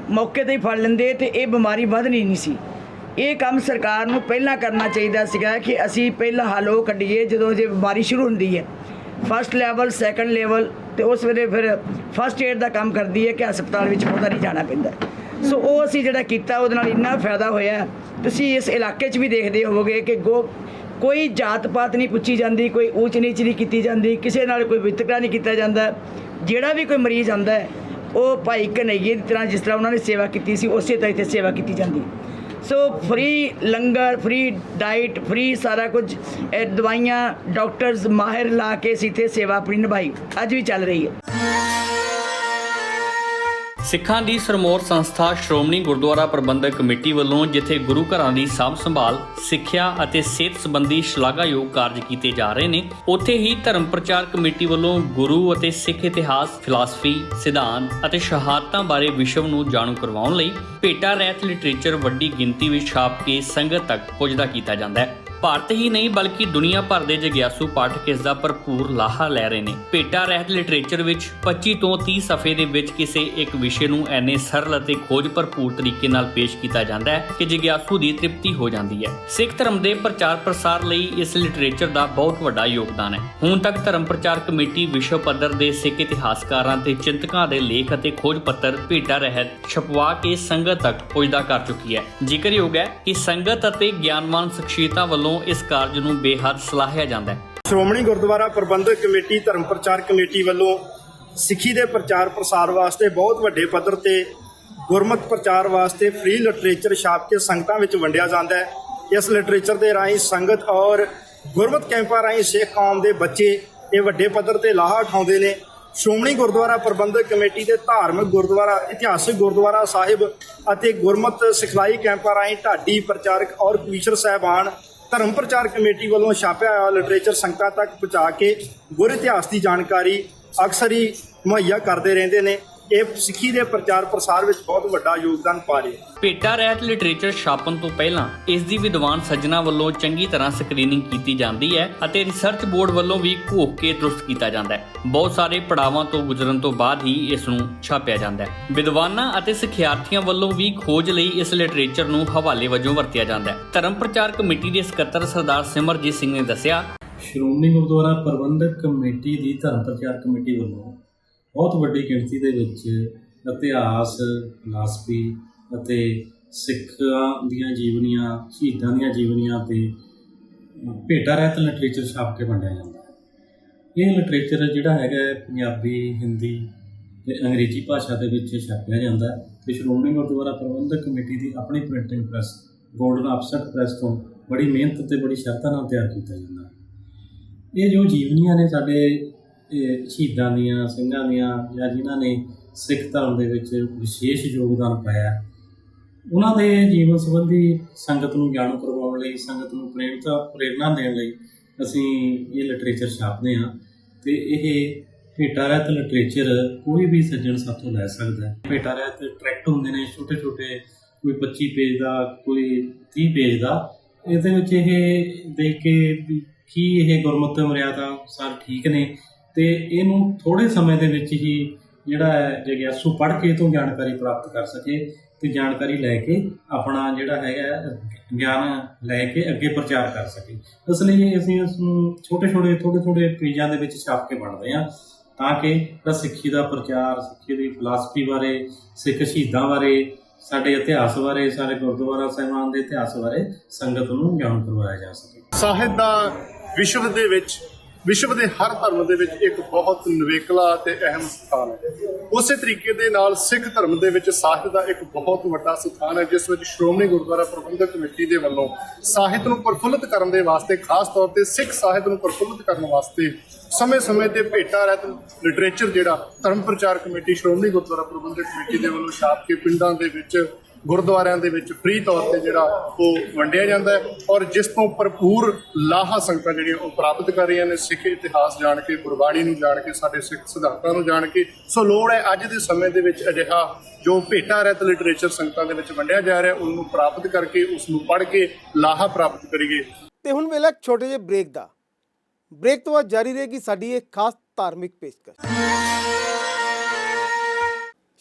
[SPEAKER 7] ਮੌਕੇ 'ਤੇ ਹੀ ਫੜ ਲੈਂਦੇ ਤਾਂ ਇਹ ਬਿਮਾਰੀ ਵਧਣੀ ਨਹੀਂ ਸੀ। ਇਹ ਕੰਮ ਸਰਕਾਰ ਨੂੰ ਪਹਿਲਾਂ ਕਰਨਾ ਚਾਹੀਦਾ ਸੀਗਾ ਕਿ ਅਸੀਂ ਪਹਿਲਾਂ ਹੱਲ ਉਹ ਕੱਢੀਏ ਜਦੋਂ ਜੇ ਬਿਮਾਰੀ ਸ਼ੁਰੂ ਹੁੰਦੀ ਹੈ, ਫਸਟ ਲੈਵਲ, ਸੈਕੰਡ ਲੈਵਲ, ਅਤੇ ਉਸ ਵੇਲੇ ਫਿਰ ਫਸਟ ਏਡ ਦਾ ਕੰਮ ਕਰਦੀ ਹੈ ਕਿ ਹਸਪਤਾਲ ਵਿੱਚ ਬਹੁਤਾ ਨਹੀਂ ਜਾਣਾ ਪੈਂਦਾ। ਸੋ ਉਹ ਅਸੀਂ ਜਿਹੜਾ ਕੀਤਾ ਉਹਦੇ ਨਾਲ ਇੰਨਾ ਫਾਇਦਾ ਹੋਇਆ। ਤੁਸੀਂ ਇਸ ਇਲਾਕੇ 'ਚ ਵੀ ਦੇਖਦੇ ਹੋਵੋਗੇ ਕਿ ਕੋਈ ਜਾਤ ਪਾਤ ਨਹੀਂ ਪੁੱਛੀ ਜਾਂਦੀ, ਕੋਈ ਊਚ ਨੀਚ ਨਹੀਂ ਕੀਤੀ ਜਾਂਦੀ, ਕਿਸੇ ਨਾਲ ਕੋਈ ਵਿਤਕਰਾ ਨਹੀਂ ਕੀਤਾ ਜਾਂਦਾ। ਜਿਹੜਾ ਵੀ ਕੋਈ ਮਰੀਜ਼ ਆਉਂਦਾ ਹੈ ਉਹ ਭਾਈ ਕਨਈਏ ਦੀ ਤਰ੍ਹਾਂ ਜਿਸ ਤਰ੍ਹਾਂ ਉਹਨਾਂ ਨੇ ਸੇਵਾ ਕੀਤੀ ਸੀ ਉਸੇ ਤਰ੍ਹਾਂ ਇੱਥੇ ਸੇਵਾ ਕੀਤੀ ਜਾਂਦੀ। ਸੋ ਫ੍ਰੀ ਲੰਗਰ, ਫ੍ਰੀ ਡਾਈਟ, ਫ੍ਰੀ ਸਾਰਾ ਕੁਝ, ਦਵਾਈਆਂ, ਡਾਕਟਰਸ ਮਾਹਿਰ ਲਾ ਕੇ ਅਸੀਂ ਇੱਥੇ ਸੇਵਾ ਆਪਣੀ ਨਿਭਾਈ, ਅੱਜ ਵੀ ਚੱਲ ਰਹੀ ਹੈ।
[SPEAKER 2] ਸਿੱਖਾਂ ਦੀ ਸਰਮੌਰ ਸੰਸਥਾ ਸ਼੍ਰੋਮਣੀ ਗੁਰਦੁਆਰਾ ਪ੍ਰਬੰਧਕ ਕਮੇਟੀ ਵੱਲੋਂ ਜਿੱਥੇ ਗੁਰੂ ਘਰਾਂ ਦੀ ਸਾਂਭ ਸੰਭਾਲ, ਸਿੱਖਿਆ ਅਤੇ ਸਿਹਤ ਸੰਬੰਧੀ ਸ਼ਲਾਘਾਯੋਗ ਕਾਰਜ ਕੀਤੇ ਜਾ ਰਹੇ ਨੇ, ਉੱਥੇ ਹੀ ਧਰਮ ਪ੍ਰਚਾਰ ਕਮੇਟੀ ਵੱਲੋਂ ਗੁਰੂ ਅਤੇ ਸਿੱਖ ਇਤਿਹਾਸ, ਫਿਲਾਸਫੀ, ਸਿਧਾਂਤ ਅਤੇ ਸ਼ਹਾਦਤਾਂ ਬਾਰੇ ਵਿਸ਼ਵ ਨੂੰ ਜਾਣੂ ਕਰਵਾਉਣ ਲਈ ਭੇਟਾ ਰਹਿਤ ਲਿਟਰੇਚਰ ਵੱਡੀ ਗਿਣਤੀ ਵਿੱਚ ਛਾਪ ਕੇ ਸੰਗਤ ਤੱਕ ਪੁੱਜਦਾ ਕੀਤਾ ਜਾਂਦਾ ਹੈ। ਭਾਰਤ ਹੀ ਨਹੀਂ ਬਲਕਿ ਦੁਨੀਆ ਭਰ ਦੇ ਜਗਿਆਸੂ ਪਾਠਕ ਇਸ ਦਾ ਭਰਪੂਰ ਲਾਹਾ ਲੈ ਰਹੇ ਨੇ। ਭੇਟਾ ਰਹਿਤ ਲਿਟਰੇਚਰ ਵਿੱਚ 25 ਤੋਂ 30 ਸਫ਼ੇ ਦੇ ਵਿੱਚ ਕਿਸੇ ਇੱਕ ਵਿਸ਼ੇ ਨੂੰ ਐਨੇ ਸਰਲ ਅਤੇ ਖੋਜ ਭਰਪੂਰ ਤਰੀਕੇ ਨਾਲ ਪੇਸ਼ ਕੀਤਾ ਜਾਂਦਾ ਹੈ ਕਿ ਜਗਿਆਸੂ ਦੀ ਤ੍ਰਿਪਤੀ ਹੋ ਜਾਂਦੀ ਹੈ। ਸਿੱਖ ਧਰਮ ਦੇ ਪ੍ਰਚਾਰ ਪ੍ਰਸਾਰ ਲਈ ਇਸ ਲਿਟਰੇਚਰ ਦਾ ਬਹੁਤ ਵੱਡਾ ਯੋਗਦਾਨ ਹੈ। ਹੁਣ ਤੱਕ ਧਰਮ ਪ੍ਰਚਾਰ ਕਮੇਟੀ ਵਿਸ਼ਵ ਪੱਧਰ ਦੇ ਸਿੱਖ ਇਤਿਹਾਸਕਾਰਾਂ ਤੇ ਚਿੰਤਕਾਂ ਦੇ ਲੇਖ ਅਤੇ ਖੋਜ ਪੱਤਰ ਭੇਟਾ ਰਹਿਤ ਛਪਵਾ ਕੇ ਸੰਗਤ ਤੱਕ ਪੁੱਜਦਾ ਕਰ ਚੁੱਕੀ ਹੈ। ਜ਼ਿਕਰਯੋਗ ਹੈ ਕਿ ਸੰਗਤ ਅਤੇ ਗਿਆਨਵਾਨ ਸ਼ਖਸੀਅਤਾਂ ਵੱਲੋਂ ਇਸ ਕਾਰਜ ਨੂੰ ਬੇਹੱਦ ਸਲਾਹਿਆ ਜਾਂਦਾ ਹੈ।
[SPEAKER 11] ਸ਼੍ਰੋਮਣੀ ਗੁਰਦੁਆਰਾ ਪ੍ਰਬੰਧਕ ਕਮੇਟੀ, ਧਰਮ ਪ੍ਰਚਾਰ ਕਮੇਟੀ ਵੱਲੋਂ ਸਿੱਖੀ ਦੇ ਪ੍ਰਚਾਰ ਪ੍ਰਸਾਰ ਵਾਸਤੇ ਬਹੁਤ ਵੱਡੇ ਪੱਧਰ ਤੇ ਗੁਰਮਤਿ ਪ੍ਰਚਾਰ ਵਾਸਤੇ ਫ੍ਰੀ ਲਿਟਰੇਚਰ ਛਾਪ ਕੇ ਸੰਗਤਾਂ ਵਿੱਚ ਵੰਡਿਆ ਜਾਂਦਾ ਹੈ। ਇਸ ਲਿਟਰੇਚਰ ਦੇ ਰਾਹੀਂ ਸੰਗਤ ਔਰ ਗੁਰਮਤਿ ਕੈਂਪਾਂ ਰਾਹੀਂ ਸਿੱਖ ਕੌਮ ਦੇ ਬੱਚੇ ਇਹ ਵੱਡੇ ਪੱਧਰ ਤੇ ਲਾਹਾ ਉਠਾਉਂਦੇ ਨੇ। ਸ਼੍ਰੋਮਣੀ ਗੁਰਦੁਆਰਾ ਪ੍ਰਬੰਧਕ ਕਮੇਟੀ ਦੇ ਧਾਰਮਿਕ ਗੁਰਦੁਆਰਾ, ਇਤਿਹਾਸਕ ਗੁਰਦੁਆਰਾ ਸਾਹਿਬ ਅਤੇ ਗੁਰਮਤਿ ਸਿਖਲਾਈ ਕੈਂਪਾਂ ਰਾਹੀਂ ਢਾਡੀ ਪ੍ਰਚਾਰਕ ਔਰ ਕਵੀਸ਼ਰ ਸਾਹਿਬਾਨ ਧਰਮ ਪ੍ਰਚਾਰ ਕਮੇਟੀ ਵੱਲੋਂ ਛਾਪਿਆ ਹੋਇਆ ਲਿਟਰੇਚਰ ਸੰਗਤਾਂ ਤੱਕ ਪਹੁੰਚਾ ਕੇ ਗੁਰ ਇਤਿਹਾਸ ਦੀ ਜਾਣਕਾਰੀ ਅਕਸਰ ਹੀ ਮੁਹੱਈਆ ਕਰਦੇ ਰਹਿੰਦੇ ਨੇ। ਇਹ ਸਿੱਖੀ ਦੇ ਪ੍ਰਚਾਰ ਪ੍ਰਸਾਰ ਵਿੱਚ ਬਹੁਤ ਵੱਡਾ ਯੋਗਦਾਨ ਪਾ ਰਹੇ।
[SPEAKER 2] ਭੇਟਾ ਰਹਿਤ ਲਿਟਰੇਚਰ ਛਾਪਣ ਤੋਂ ਪਹਿਲਾਂ ਇਸ ਦੀ ਵਿਦਵਾਨ ਸੱਜਣਾ ਵੱਲੋਂ ਚੰਗੀ ਤਰ੍ਹਾਂ ਸਕਰੀਨਿੰਗ ਕੀਤੀ ਜਾਂਦੀ ਹੈ ਅਤੇ ਰਿਸਰਚ ਬੋਰਡ ਵੱਲੋਂ ਵੀ ਘੋਖ ਕੇ ਦਰੁਸਤ ਕੀਤਾ ਜਾਂਦਾ ਹੈ। ਬਹੁਤ ਸਾਰੇ ਪੜਾਵਾਂ ਤੋਂ ਗੁਜ਼ਰਨ ਤੋਂ ਬਾਅਦ ਹੀ ਇਸ ਨੂੰ ਛਾਪਿਆ ਜਾਂਦਾ ਹੈ। ਵਿਦਵਾਨਾਂ ਅਤੇ ਸਿੱਖਿਆਰਥੀਆਂ ਵੱਲੋਂ ਵੀ ਖੋਜ ਲਈ ਇਸ ਲਿਟਰੇਚਰ ਨੂੰ ਹਵਾਲੇ ਵਜੋਂ ਵਰਤਿਆ ਜਾਂਦਾ ਹੈ। ਧਰਮ ਪ੍ਰਚਾਰ ਕਮੇਟੀ ਦੇ ਸਕੱਤਰ ਸਰਦਾਰ ਸਿਮਰਜੀਤ ਸਿੰਘ ਨੇ ਦੱਸਿਆ,
[SPEAKER 12] ਸ਼੍ਰੋਮਣੀ ਗੁਰਦੁਆਰਾ ਪ੍ਰਬੰਧਕ ਕਮੇਟੀ ਦੀ ਧਰਮ ਪ੍ਰਚਾਰ ਕਮੇਟੀ ਵੱਲੋਂ ਬਹੁਤ ਵੱਡੀ ਗਿਣਤੀ ਦੇ ਵਿੱਚ ਇਤਿਹਾਸ, ਫਿਲਾਸਫੀ ਅਤੇ ਸਿੱਖਾਂ ਦੀਆਂ ਜੀਵਨੀਆਂ, ਸ਼ਹੀਦਾਂ ਦੀਆਂ ਜੀਵਨੀਆਂ ਤੇ ਭੇਟਾ ਰਹਿਤ ਲਿਟਰੇਚਰ ਛਾਪ ਕੇ ਵੰਡਿਆ ਜਾਂਦਾ ਹੈ। ਇਹ ਲਿਟਰੇਚਰ ਜਿਹੜਾ ਹੈਗਾ ਪੰਜਾਬੀ, ਹਿੰਦੀ ਤੇ ਅੰਗਰੇਜ਼ੀ ਭਾਸ਼ਾ ਦੇ ਵਿੱਚ ਛਾਪਿਆ ਜਾਂਦਾ ਹੈ ਤੇ ਸ਼੍ਰੋਮਣੀ ਗੁਰਦੁਆਰਾ ਪ੍ਰਬੰਧਕ ਕਮੇਟੀ ਦੀ ਆਪਣੀ printing press golden offset press ਤੋਂ ਬੜੀ ਮਿਹਨਤ ਤੇ ਬੜੀ ਸ਼ਰਧਾ ਨਾਲ ਤਿਆਰ ਕੀਤਾ ਜਾਂਦਾ ਹੈ। ਇਹ ਜੋ ਜੀਵਨੀਆਂ ਨੇ ਸਾਡੇ ਸ਼ਹੀਦਾਂ ਦੀਆਂ, ਸਿੰਘਾਂ ਦੀਆਂ, ਜਾਂ ਜਿਨ੍ਹਾਂ ਨੇ ਸਿੱਖ ਧਰਮ ਦੇ ਵਿੱਚ ਵਿਸ਼ੇਸ਼ ਯੋਗਦਾਨ ਪਾਇਆ, ਉਹਨਾਂ ਦੇ ਜੀਵਨ ਸੰਬੰਧੀ ਸੰਗਤ ਨੂੰ ਜਾਣੂ ਕਰਵਾਉਣ ਲਈ, ਸੰਗਤ ਨੂੰ ਪ੍ਰੇਰਨਾ ਦੇਣ ਲਈ ਅਸੀਂ ਇਹ ਲਿਟਰੇਚਰ ਛਾਪਦੇ ਹਾਂ। ਅਤੇ ਇਹ ਭੇਟਾ ਰਹਿਤ ਲਿਟਰੇਚਰ ਕੋਈ ਵੀ ਸੱਜਣ ਸਾਥੋਂ ਲੈ ਸਕਦਾ ਹੈ। ਭੇਟਾ ਰਹਿਤ ਟਰੈਕਟ ਹੁੰਦੇ ਨੇ ਛੋਟੇ ਛੋਟੇ, ਕੋਈ 25 ਪੇਜ ਦਾ, ਕੋਈ 30 ਪੇਜ ਦਾ। ਇਹਦੇ ਵਿੱਚ ਇਹ ਦੇਖ ਕੇ ਕੀ ਇਹ ਗੁਰਮਤਿ ਮਰਿਆਦਾ ਸਾਰ ਠੀਕ ਨੇ ਅਤੇ ਇਹਨੂੰ ਥੋੜ੍ਹੇ ਸਮੇਂ ਦੇ ਵਿੱਚ ਹੀ ਜਿਹੜਾ ਹੈ ਜਗਿਆਸੂ ਪੜ੍ਹ ਕੇ ਤੋਂ ਜਾਣਕਾਰੀ ਪ੍ਰਾਪਤ ਕਰ ਸਕੇ ਅਤੇ ਜਾਣਕਾਰੀ ਲੈ ਕੇ ਆਪਣਾ ਜਿਹੜਾ ਹੈਗਾ ਗਿਆਨ ਲੈ ਕੇ ਅੱਗੇ ਪ੍ਰਚਾਰ ਕਰ ਸਕੇ। ਇਸ ਲਈ ਅਸੀਂ ਇਸ ਨੂੰ ਥੋੜ੍ਹੇ ਪੇਜਾਂ ਦੇ ਵਿੱਚ ਛਾਪ ਕੇ ਵੰਡਦੇ ਹਾਂ ਤਾਂ ਕਿ ਸਿੱਖੀ ਦਾ ਪ੍ਰਚਾਰ, ਸਿੱਖੀ ਦੀ ਫਿਲਾਸਫੀ ਬਾਰੇ, ਸਿੱਖ ਸ਼ਹੀਦਾਂ ਬਾਰੇ, ਸਾਡੇ ਇਤਿਹਾਸ ਬਾਰੇ, ਸਾਡੇ ਗੁਰਦੁਆਰਾ ਸਾਹਿਬਾਨ ਦੇ ਇਤਿਹਾਸ ਬਾਰੇ ਸੰਗਤ ਨੂੰ ਜਾਣੂ ਕਰਵਾਇਆ ਜਾ ਸਕੇ।
[SPEAKER 11] ਸਾਹਿਤ ਦਾ ਵਿਸ਼ਵ ਦੇ ਹਰ ਧਰਮ ਦੇ ਵਿੱਚ ਇੱਕ ਬਹੁਤ ਨਿਵੇਕਲਾ ਅਤੇ ਅਹਿਮ ਸਥਾਨ ਹੈ। ਉਸੇ ਤਰੀਕੇ ਦੇ ਨਾਲ ਸਿੱਖ ਧਰਮ ਦੇ ਵਿੱਚ ਸਾਹਿਤ ਦਾ ਇੱਕ ਬਹੁਤ ਵੱਡਾ ਸਥਾਨ ਹੈ, ਜਿਸ ਵਿੱਚ ਸ਼੍ਰੋਮਣੀ ਗੁਰਦੁਆਰਾ ਪ੍ਰਬੰਧਕ ਕਮੇਟੀ ਦੇ ਵੱਲੋਂ ਸਾਹਿਤ ਨੂੰ ਪ੍ਰਫੁੱਲਤ ਕਰਨ ਦੇ ਵਾਸਤੇ, ਖਾਸ ਤੌਰ ਤੇ ਸਿੱਖ ਸਾਹਿਤ ਨੂੰ ਪ੍ਰਫੁੱਲਤ ਕਰਨ ਵਾਸਤੇ ਸਮੇਂ-ਸਮੇਂ ਤੇ ਭੇਟਾ ਰਹਿਤ ਲਿਟਰੇਚਰ ਜਿਹੜਾ ਧਰਮ ਪ੍ਰਚਾਰ ਕਮੇਟੀ ਸ਼੍ਰੋਮਣੀ ਗੁਰਦੁਆਰਾ ਪ੍ਰਬੰਧਕ ਕਮੇਟੀ ਦੇ ਵੱਲੋਂ ਛਾਪ ਕੇ ਪਿੰਡਾਂ ਦੇ ਵਿੱਚ, ਗੁਰਦੁਆਰਿਆਂ ਦੇ ਵਿੱਚ ਫ੍ਰੀ ਤੌਰ ਤੇ ਜਿਹੜਾ ਉਹ ਵੰਡਿਆ ਜਾਂਦਾ ਹੈ ਔਰ ਜਿਸ ਤੋਂ ਭਰਪੂਰ ਲਾਹਾ ਸੰਗਤਾਂ ਜਿਹੜੀਆਂ ਉਹ ਪ੍ਰਾਪਤ ਕਰ ਰਹੀਆਂ ਨੇ। ਸਿੱਖ ਇਤਿਹਾਸ ਜਾਣ ਕੇ, ਗੁਰਬਾਣੀ ਨੂੰ ਜਾਣ ਕੇ, ਸਾਡੇ ਸਿੱਖ ਸਿਧਾਂਤਾਂ ਨੂੰ ਜਾਣ ਕੇ। ਸੋ ਲੋੜ ਹੈ ਅੱਜ ਦੇ ਸਮੇਂ ਦੇ ਵਿੱਚ ਅਜਿਹਾ ਜੋ ਭੇਟਾ ਰਹਿਤ ਲਿਟਰੇਚਰ ਸੰਗਤਾਂ ਦੇ ਵਿੱਚ ਵੰਡਿਆ ਜਾ ਰਿਹਾ, ਉਹਨੂੰ ਪ੍ਰਾਪਤ ਕਰਕੇ, ਉਸ ਨੂੰ ਪੜ੍ਹ ਕੇ ਲਾਹਾ ਪ੍ਰਾਪਤ ਕਰੀਏ।
[SPEAKER 1] ਤੇ ਹੁਣ ਵੇਲੇ ਛੋਟੇ ਜਿਹੇ ਬ੍ਰੇਕ ਦਾ। ਬ੍ਰੇਕ ਤੋਂ ਬਾਅਦ ਜਾਰੀ ਰਹੇਗੀ ਸਾਡੀ ਇੱਕ ਖਾਸ ਧਾਰਮਿਕ ਪੇਸ਼ਕਸ਼।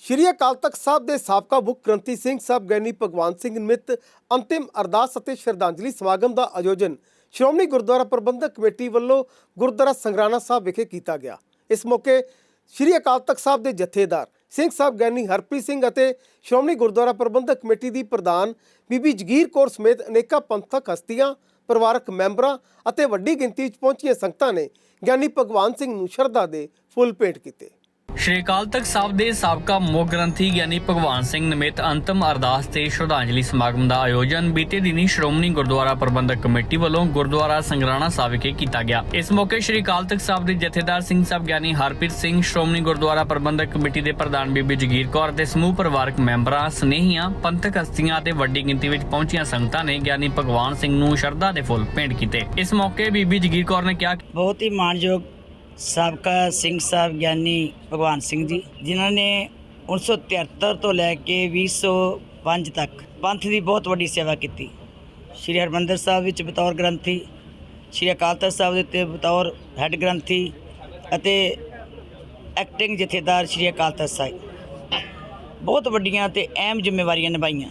[SPEAKER 1] ਸ਼੍ਰੀ ਅਕਾਲ ਤਖਤ ਸਾਹਿਬ ਦੇ ਸਾਬਕਾ ਮੁੱਖ ਗ੍ਰੰਥੀ ਸਿੰਘ ਸਾਹਿਬ ਗਿਆਨੀ ਭਗਵਾਨ ਸਿੰਘ ਨਿਮਿਤ ਅੰਤਿਮ ਅਰਦਾਸ ਅਤੇ ਸ਼ਰਧਾਂਜਲੀ ਸਮਾਗਮ ਦਾ ਆਯੋਜਨ ਸ਼੍ਰੋਮਣੀ ਗੁਰਦੁਆਰਾ ਪ੍ਰਬੰਧਕ ਕਮੇਟੀ ਵੱਲੋਂ ਗੁਰਦੁਆਰਾ ਸੰਗਰਾਨਾ ਸਾਹਿਬ ਵਿਖੇ ਕੀਤਾ ਗਿਆ। ਇਸ ਮੌਕੇ ਸ਼੍ਰੀ ਅਕਾਲ ਤਖਤ ਸਾਹਿਬ ਦੇ ਜਥੇਦਾਰ ਸਿੰਘ ਸਾਹਿਬ ਗਿਆਨੀ ਹਰਪ੍ਰੀਤ ਸਿੰਘ ਅਤੇ ਸ਼੍ਰੋਮਣੀ ਗੁਰਦੁਆਰਾ ਪ੍ਰਬੰਧਕ ਕਮੇਟੀ ਦੀ ਪ੍ਰਧਾਨ ਬੀਬੀ ਜਗੀਰ ਕੌਰ ਸਮੇਤ ਅਨੇਕਾਂ ਪੰਥਕ ਹਸਤੀਆਂ, ਪਰਿਵਾਰਕ ਮੈਂਬਰਾਂ ਅਤੇ ਵੱਡੀ ਗਿਣਤੀ ਵਿੱਚ ਪਹੁੰਚੀਆਂ ਸੰਗਤਾਂ ਨੇ ਗਿਆਨੀ ਭਗਵਾਨ ਸਿੰਘ ਨੂੰ ਸ਼ਰਧਾ ਦੇ ਫੁੱਲ ਭੇਟ ਕੀਤੇ।
[SPEAKER 2] ਸ਼੍ਰੀ ਅਕਾਲ ਤਖਤ ਸਾਹਿਬ ਦੇ ਸਾਬਕਾ ਮੁੱਖ ਗ੍ਰੰਥੀ ਗਿਆਨੀ ਭਗਵਾਨ ਸਿੰਘ ਨਿਮਿਤ ਅੰਤਿਮ ਅਰਦਾਸ ਤੇ ਸ਼ਰਧਾਂਜਲੀ ਸਮਾਗਮ ਦਾ ਆਯੋਜਨ ਬੀਤੇ ਦਿਨੀ ਸ਼੍ਰੋਮਣੀ ਗੁਰਦੁਆਰਾ ਪ੍ਰਬੰਧਕ ਕਮੇਟੀ ਵੱਲੋਂ ਗੁਰਦੁਆਰਾ ਸੰਗਰਾਨਾ ਸਾਹਿਬ ਵਿਖੇ ਕੀਤਾ ਗਿਆ। ਇਸ ਮੌਕੇ ਸ਼੍ਰੀ ਅਕਾਲ ਤਖਤ ਸਾਹਿਬ ਦੇ ਜਥੇਦਾਰ ਸਿੰਘ ਸਾਹਿਬ ਗਿਆਨੀ ਹਰਪ੍ਰੀਤ ਸਿੰਘ, ਸ਼੍ਰੋਮਣੀ ਗੁਰਦੁਆਰਾ ਪ੍ਰਬੰਧਕ ਕਮੇਟੀ ਦੇ ਪ੍ਰਧਾਨ ਬੀਬੀ ਜਗੀਰ ਕੌਰ ਅਤੇ ਸਮੂਹ ਪਰਿਵਾਰਕ ਮੈਂਬਰਾਂ, ਸਨੇਹੀਆਂ, ਪੰਥਕ ਹਸਤੀਆਂ ਅਤੇ ਵੱਡੀ ਗਿਣਤੀ ਵਿੱਚ ਪਹੁੰਚੀਆਂ ਸੰਗਤਾਂ ਨੇ ਗਿਆਨੀ ਭਗਵਾਨ ਸਿੰਘ ਨੂੰ ਸ਼ਰਧਾ ਦੇ ਫੁੱਲ ਭੇਂਟ ਕੀਤੇ। ਇਸ ਮੌਕੇ ਬੀਬੀ ਜਗੀਰ ਕੌਰ ਨੇ ਕਿਹਾ,
[SPEAKER 7] ਬਹੁਤ ਹੀ ਮਾਣਯੋਗ ਸਾਬਕਾ ਸਿੰਘ ਸਾਹਿਬ ਗਿਆਨੀ ਭਗਵਾਨ ਸਿੰਘ ਜੀ, ਜਿਨ੍ਹਾਂ ਨੇ 1973 ਤੋਂ ਲੈ ਕੇ 2005 ਤੱਕ ਪੰਥ ਦੀ ਬਹੁਤ ਵੱਡੀ ਸੇਵਾ ਕੀਤੀ। ਸ਼੍ਰੀ ਹਰਿਮੰਦਰ ਸਾਹਿਬ ਵਿੱਚ ਬਤੌਰ ਗ੍ਰੰਥੀ, ਸ਼੍ਰੀ ਅਕਾਲ ਤਖਤ ਸਾਹਿਬ ਦੇ ਉੱਤੇ ਬਤੌਰ ਹੈੱਡ ਗ੍ਰੰਥੀ ਅਤੇ ਐਕਟਿੰਗ ਜਥੇਦਾਰ ਸ਼੍ਰੀ ਅਕਾਲ ਤਖਤ ਸਾਹਿਬ ਬਹੁਤ ਵੱਡੀਆਂ ਅਤੇ ਅਹਿਮ ਜ਼ਿੰਮੇਵਾਰੀਆਂ ਨਿਭਾਈਆਂ।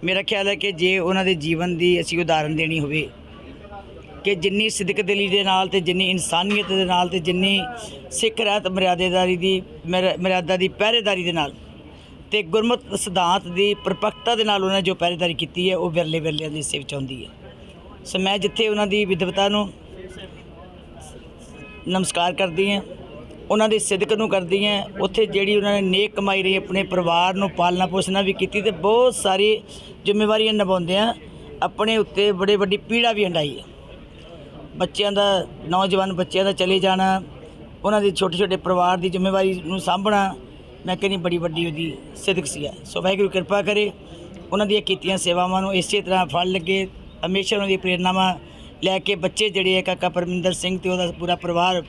[SPEAKER 7] ਮੇਰਾ ਖਿਆਲ ਹੈ ਕਿ ਜੇ ਉਹਨਾਂ ਦੇ ਜੀਵਨ ਦੀ ਅਸੀਂ ਉਦਾਹਰਨ ਦੇਣੀ ਹੋਵੇ ਕਿ ਜਿੰਨੀ ਸਿਦਕ ਦਿਲੀ ਦੇ ਨਾਲ ਅਤੇ ਜਿੰਨੀ ਇਨਸਾਨੀਅਤ ਦੇ ਨਾਲ ਅਤੇ ਜਿੰਨੀ ਸਿੱਖ ਰਹਿਤ ਮਰਿਆਦਾ ਦੀ ਪਹਿਰੇਦਾਰੀ ਦੇ ਨਾਲ ਅਤੇ ਗੁਰਮਤਿ ਸਿਧਾਂਤ ਦੀ ਪਰਪੱਕਤਾ ਦੇ ਨਾਲ ਉਹਨਾਂ ਨੇ ਜੋ ਪਹਿਰੇਦਾਰੀ ਕੀਤੀ ਹੈ, ਉਹ ਵਿਰਲੇ ਵਿਰਲਿਆਂ ਦੀ ਹਿੱਸੇ ਵਿੱਚ ਆਉਂਦੀ ਹੈ। ਸੋ ਮੈਂ ਜਿੱਥੇ ਉਹਨਾਂ ਦੀ ਵਿਦਵਤਾ ਨੂੰ ਨਮਸਕਾਰ ਕਰਦੀ ਹਾਂ, ਉਹਨਾਂ ਦੇ ਸਿਦਕ ਨੂੰ ਕਰਦੀ ਹਾਂ। ਉੱਥੇ ਜਿਹੜੀ ਉਹਨਾਂ ਨੇ ਨੇਕ ਕਮਾਈ ਰਹੀ, ਆਪਣੇ ਪਰਿਵਾਰ ਨੂੰ ਪਾਲਣਾ ਪੋਸ਼ਣਾ ਵੀ ਕੀਤੀ ਤੇ ਬਹੁਤ ਸਾਰੀ ਜ਼ਿੰਮੇਵਾਰੀਆਂ ਨਿਭਾਉਂਦਿਆਂ ਆਪਣੇ ਉੱਤੇ ਬੜੇ ਵੱਡੀ ਪੀੜਾ ਵੀ ਹੰਢਾਈ ਹੈ। ਬੱਚਿਆਂ ਦਾ, ਨੌਜਵਾਨ ਬੱਚਿਆਂ ਦਾ ਚਲੇ ਜਾਣਾ, ਉਹਨਾਂ ਦੇ ਛੋਟੇ ਛੋਟੇ ਪਰਿਵਾਰ ਦੀ ਜ਼ਿੰਮੇਵਾਰੀ ਨੂੰ ਸਾਂਭਣਾ, ਮੈਂ ਕਹਿੰਦੀ ਬੜੀ ਵੱਡੀ ਉਹਦੀ ਸਿਦਕ ਸੀ। ਸੋ ਵਾਹਿਗੁਰੂ ਕਿਰਪਾ ਕਰੇ ਉਹਨਾਂ ਦੀਆਂ ਕੀਤੀਆਂ ਸੇਵਾਵਾਂ ਨੂੰ ਇਸੇ ਤਰ੍ਹਾਂ ਫਲ ਲੱਗੇ। ਹਮੇਸ਼ਾ ਉਹਨਾਂ ਦੀ ਪ੍ਰੇਰਨਾਵਾਂ ਲੈ ਕੇ ਬੱਚੇ ਜਿਹੜੇ ਆ ਕਾਕਾ ਪਰਮਿੰਦਰ ਸਿੰਘ ਤੇ ਉਹਦਾ ਪੂਰਾ ਪਰਿਵਾਰ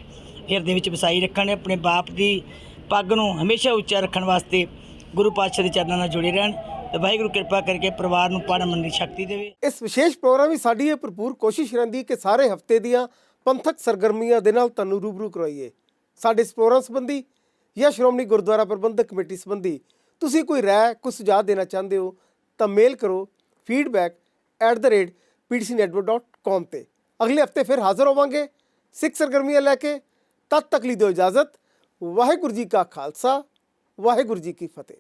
[SPEAKER 7] ਹਿਰਦੇ ਵਿੱਚ ਵਸਾਈ ਰੱਖਣ, ਆਪਣੇ ਬਾਪ ਦੀ ਪੱਗ ਨੂੰ ਹਮੇਸ਼ਾ ਉੱਚਾ ਰੱਖਣ ਵਾਸਤੇ ਗੁਰੂ ਪਾਤਸ਼ਾਹ ਦੇ ਚਰਨਾਂ ਨਾਲ ਜੁੜੇ ਰਹਿਣ ਤੇ ਵਾਹਿਗੁਰੂ ਕਿਰਪਾ ਕਰਕੇ ਪਰਿਵਾਰ ਨੂੰ ਪੜ੍ਹਨ ਮੰਨਣ ਦੀ ਸ਼ਕਤੀ ਦੇਵੇ।
[SPEAKER 1] ਇਸ ਵਿਸ਼ੇਸ਼ ਪ੍ਰੋਗਰਾਮ ਵਿੱਚ ਸਾਡੀ ਇਹ ਭਰਪੂਰ ਕੋਸ਼ਿਸ਼ ਰਹਿੰਦੀ ਕਿ ਸਾਰੇ ਹਫ਼ਤੇ ਦੀਆਂ ਪੰਥਕ ਸਰਗਰਮੀਆਂ ਦੇ ਨਾਲ ਤੁਹਾਨੂੰ ਰੂਬਰੂ ਕਰਵਾਈਏ। ਸਾਡੇ ਇਸ ਪ੍ਰੋਗਰਾਮ ਸੰਬੰਧੀ ਜਾਂ ਸ਼੍ਰੋਮਣੀ ਗੁਰਦੁਆਰਾ ਪ੍ਰਬੰਧਕ ਕਮੇਟੀ ਸੰਬੰਧੀ ਤੁਸੀਂ ਕੋਈ ਰਾਏ, ਕੋਈ ਸੁਝਾਅ ਦੇਣਾ ਚਾਹੁੰਦੇ ਹੋ ਤਾਂ ਮੇਲ ਕਰੋ feedback@pdcnetwork.com ਤੇ। ਅਗਲੇ ਹਫ਼ਤੇ ਫਿਰ ਹਾਜ਼ਰ ਹੋਵਾਂਗੇ ਸਿੱਖ ਸਰਗਰਮੀਆਂ ਲੈ ਕੇ। ਤਦ ਤੱਕ ਲਈ ਦਿਓ ਇਜਾਜ਼ਤ। ਵਾਹਿਗੁਰੂ ਜੀ ਕਾ ਖਾਲਸਾ, ਵਾਹਿਗੁਰੂ ਜੀ ਕੀ ਫਤਿਹ।